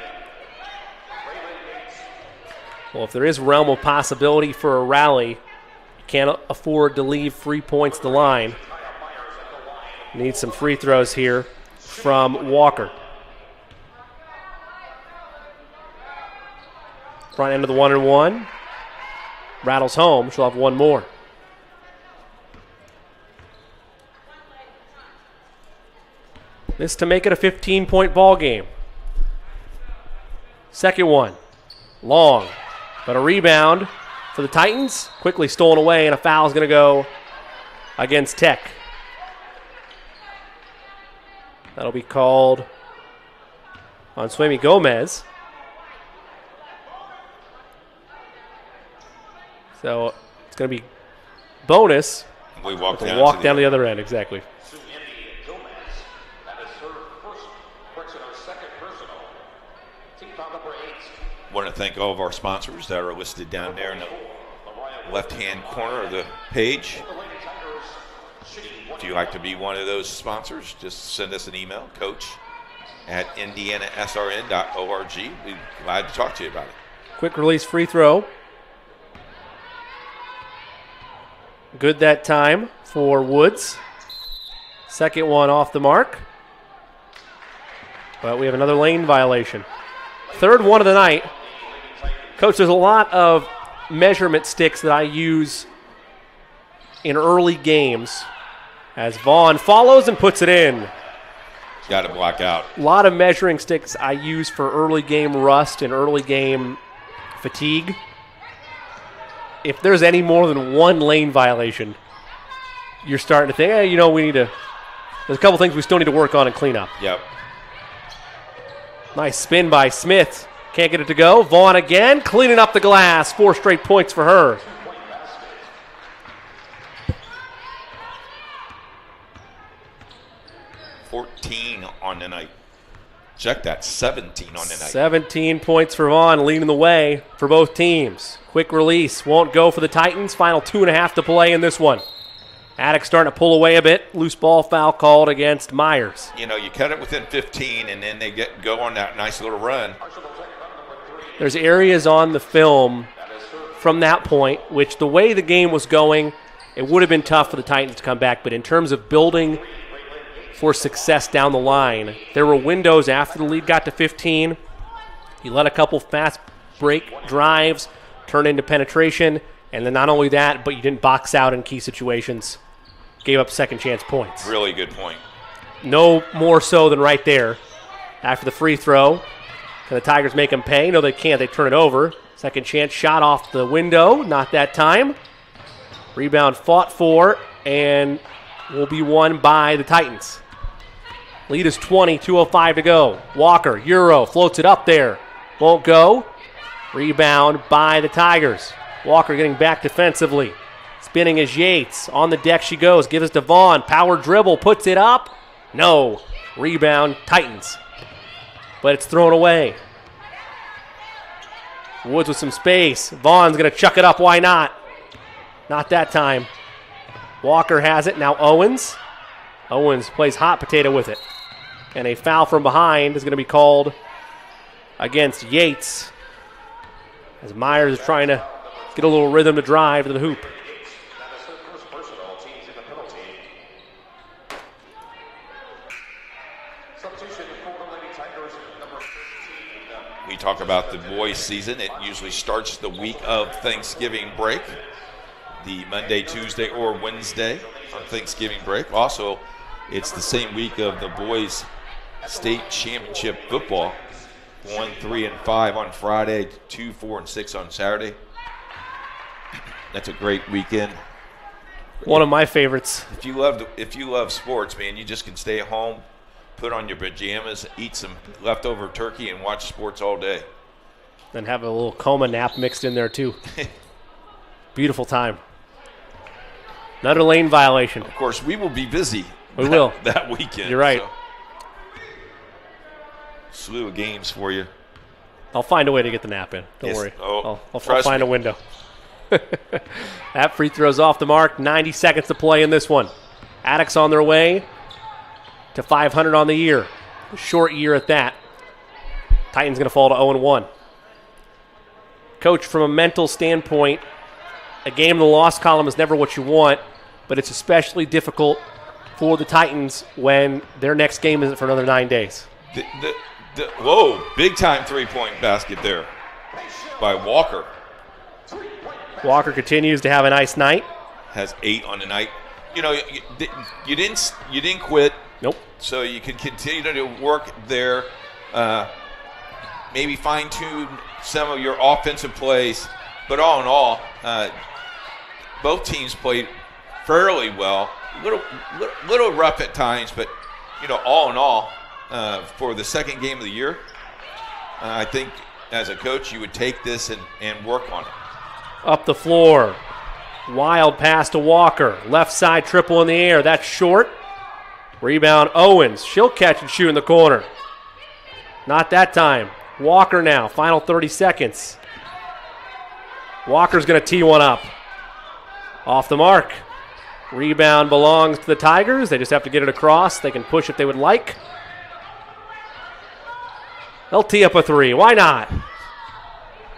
Well, if there is realm of possibility for a rally, you can't afford to leave 3 points to the line. Need some free throws here from Walker. Front end of the 1-and-1. Rattles home. She'll have one more. This to make it a 15-point ball game. Second one. Long. But a rebound for the Titans. Quickly stolen away, and a foul is going to go against Tech. That'll be called on Suemi Gomez. So it's going to be bonus. We walk down the other end, exactly. Want to thank all of our sponsors that are listed down there in the left-hand corner of the page. If you'd like to be one of those sponsors, just send us an email, coach@indianasrn.org. We'd be glad to talk to you about it. Quick release free throw. Good that time for Woods. Second one off the mark. But we have another lane violation. Third one of the night. Coach, there's a lot of measurement sticks that I use in early games as Vaughn follows and puts it in. Got to block out. A lot of measuring sticks I use for early game rust and early game fatigue. If there's any more than one lane violation, you're starting to think, we need to, there's a couple things we still need to work on and clean up. Yep. Nice spin by Smith. Can't get it to go. Vaughn again, cleaning up the glass. 4 straight points for her. On the night. Check that, 17 on the night. 17 points for Vaughn, leading the way for both teams. Quick release, won't go for the Titans. Final 2.5 to play in this one. Attucks starting to pull away a bit. Loose ball foul called against Myers. You cut it within 15, and then they go on that nice little run. There's areas on the film from that point, which the way the game was going, it would have been tough for the Titans to come back. But in terms of building for success down the line, there were windows after the lead got to 15. You let a couple fast break drives turn into penetration, and then not only that, but you didn't box out in key situations. Gave up second chance points. Really good point. No more so than right there. After the free throw, can the Tigers make them pay? No, they can't. They turn it over. Second chance shot off the window. Not that time. Rebound fought for and will be won by the Titans. Lead is 20, 2:05 to go. Walker, Euro, floats it up there. Won't go. Rebound by the Tigers. Walker getting back defensively. Spinning as Yates. On the deck she goes. Gives to Vaughn. Power dribble. Puts it up. No. Rebound Titans. But it's thrown away. Woods with some space. Vaughn's going to chuck it up. Why not? Not that time. Walker has it. Now Owens. Owens plays hot potato with it. And a foul from behind is going to be called against Yates, as Myers is trying to get a little rhythm to drive to the hoop. We talk about the boys' season. It usually starts the week of Thanksgiving break, the Monday, Tuesday, or Wednesday on Thanksgiving break. Also, it's the same week of the boys' state championship football. 1, 3, and 5 on Friday, 2, 4, and 6 on Saturday. That's a great weekend. One of my favorites. If you love sports, man, you just can stay at home, put on your pajamas, eat some leftover turkey, and watch sports all day. Then have a little coma nap mixed in there too. Beautiful time. Another lane violation. Of course, we will be busy. We will that weekend. You're right. So. Slew of games for you. I'll find a way to get the nap in. Don't worry. Oh, I'll find a window. That free throw's off the mark. 90 seconds to play in this one. Attucks on their way to 500 on the year. A short year at that. Titans going to fall to 0-1. Coach, from a mental standpoint, a game in the loss column is never what you want, but it's especially difficult for the Titans when their next game isn't for another 9 days. Whoa, big-time three-point basket there by Walker. Walker continues to have a nice night. Has 8 on the night. You know, you didn't quit. Nope. So you can continue to work there, maybe fine-tune some of your offensive plays. But all in all, both teams played fairly well. Little rough at times, but, you know, all in all, for the second game of the year, I think as a coach you would take this and work on it. Up the floor. Wild pass to Walker. Left side triple in the air. That's short. Rebound Owens. She'll catch and shoot in the corner. Not that time. Walker now. Final 30 seconds. Walker's going to tee one up. Off the mark. Rebound belongs to the Tigers. They just have to get it across. They can push if they would like. They'll tee up a three. Why not?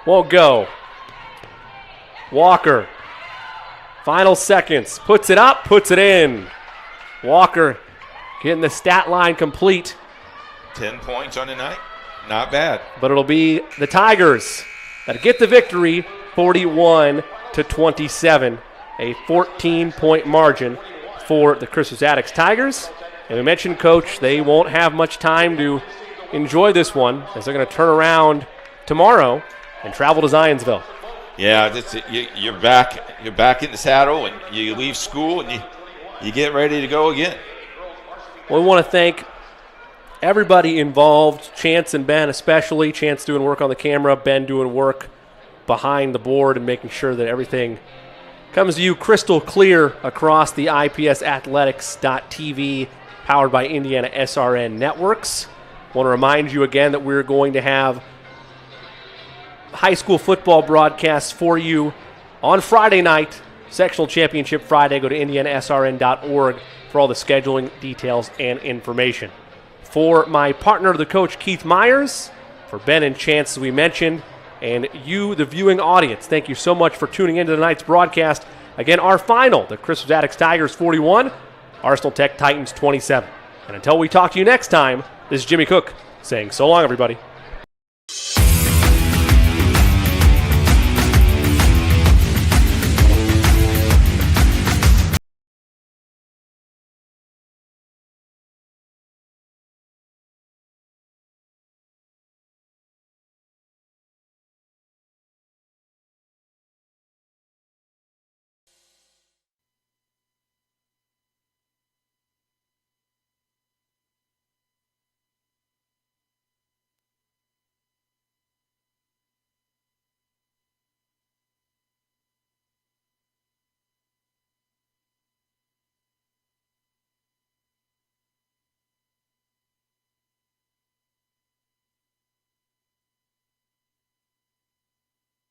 Won't go. Walker. Final seconds. Puts it up, puts it in. Walker getting the stat line complete. 10 points on the night. Not bad. But it'll be the Tigers that get the victory, 41-27. A 14-point margin for the Crispus Attucks Tigers. And we mentioned, Coach, they won't have much time to enjoy this one as they're going to turn around tomorrow and travel to Zionsville. Yeah, you're back in the saddle, and you leave school and you get ready to go again. Well, we want to thank everybody involved, Chance and Ben especially. Chance doing work on the camera, Ben doing work behind the board and making sure that everything comes to you crystal clear across the IPSathletics.tv, powered by Indiana SRN Networks. I want to remind you again that we're going to have high school football broadcasts for you on Friday night, Sectional Championship Friday. Go to indianasrn.org for all the scheduling details and information. For my partner, the coach, Keith Myers, for Ben and Chance, as we mentioned, and you, the viewing audience, thank you so much for tuning into tonight's broadcast. Again, our final, the Crispus Attucks Tigers 41, Arsenal Tech Titans 27. And until we talk to you next time, this is Jimmy Cook saying so long, everybody.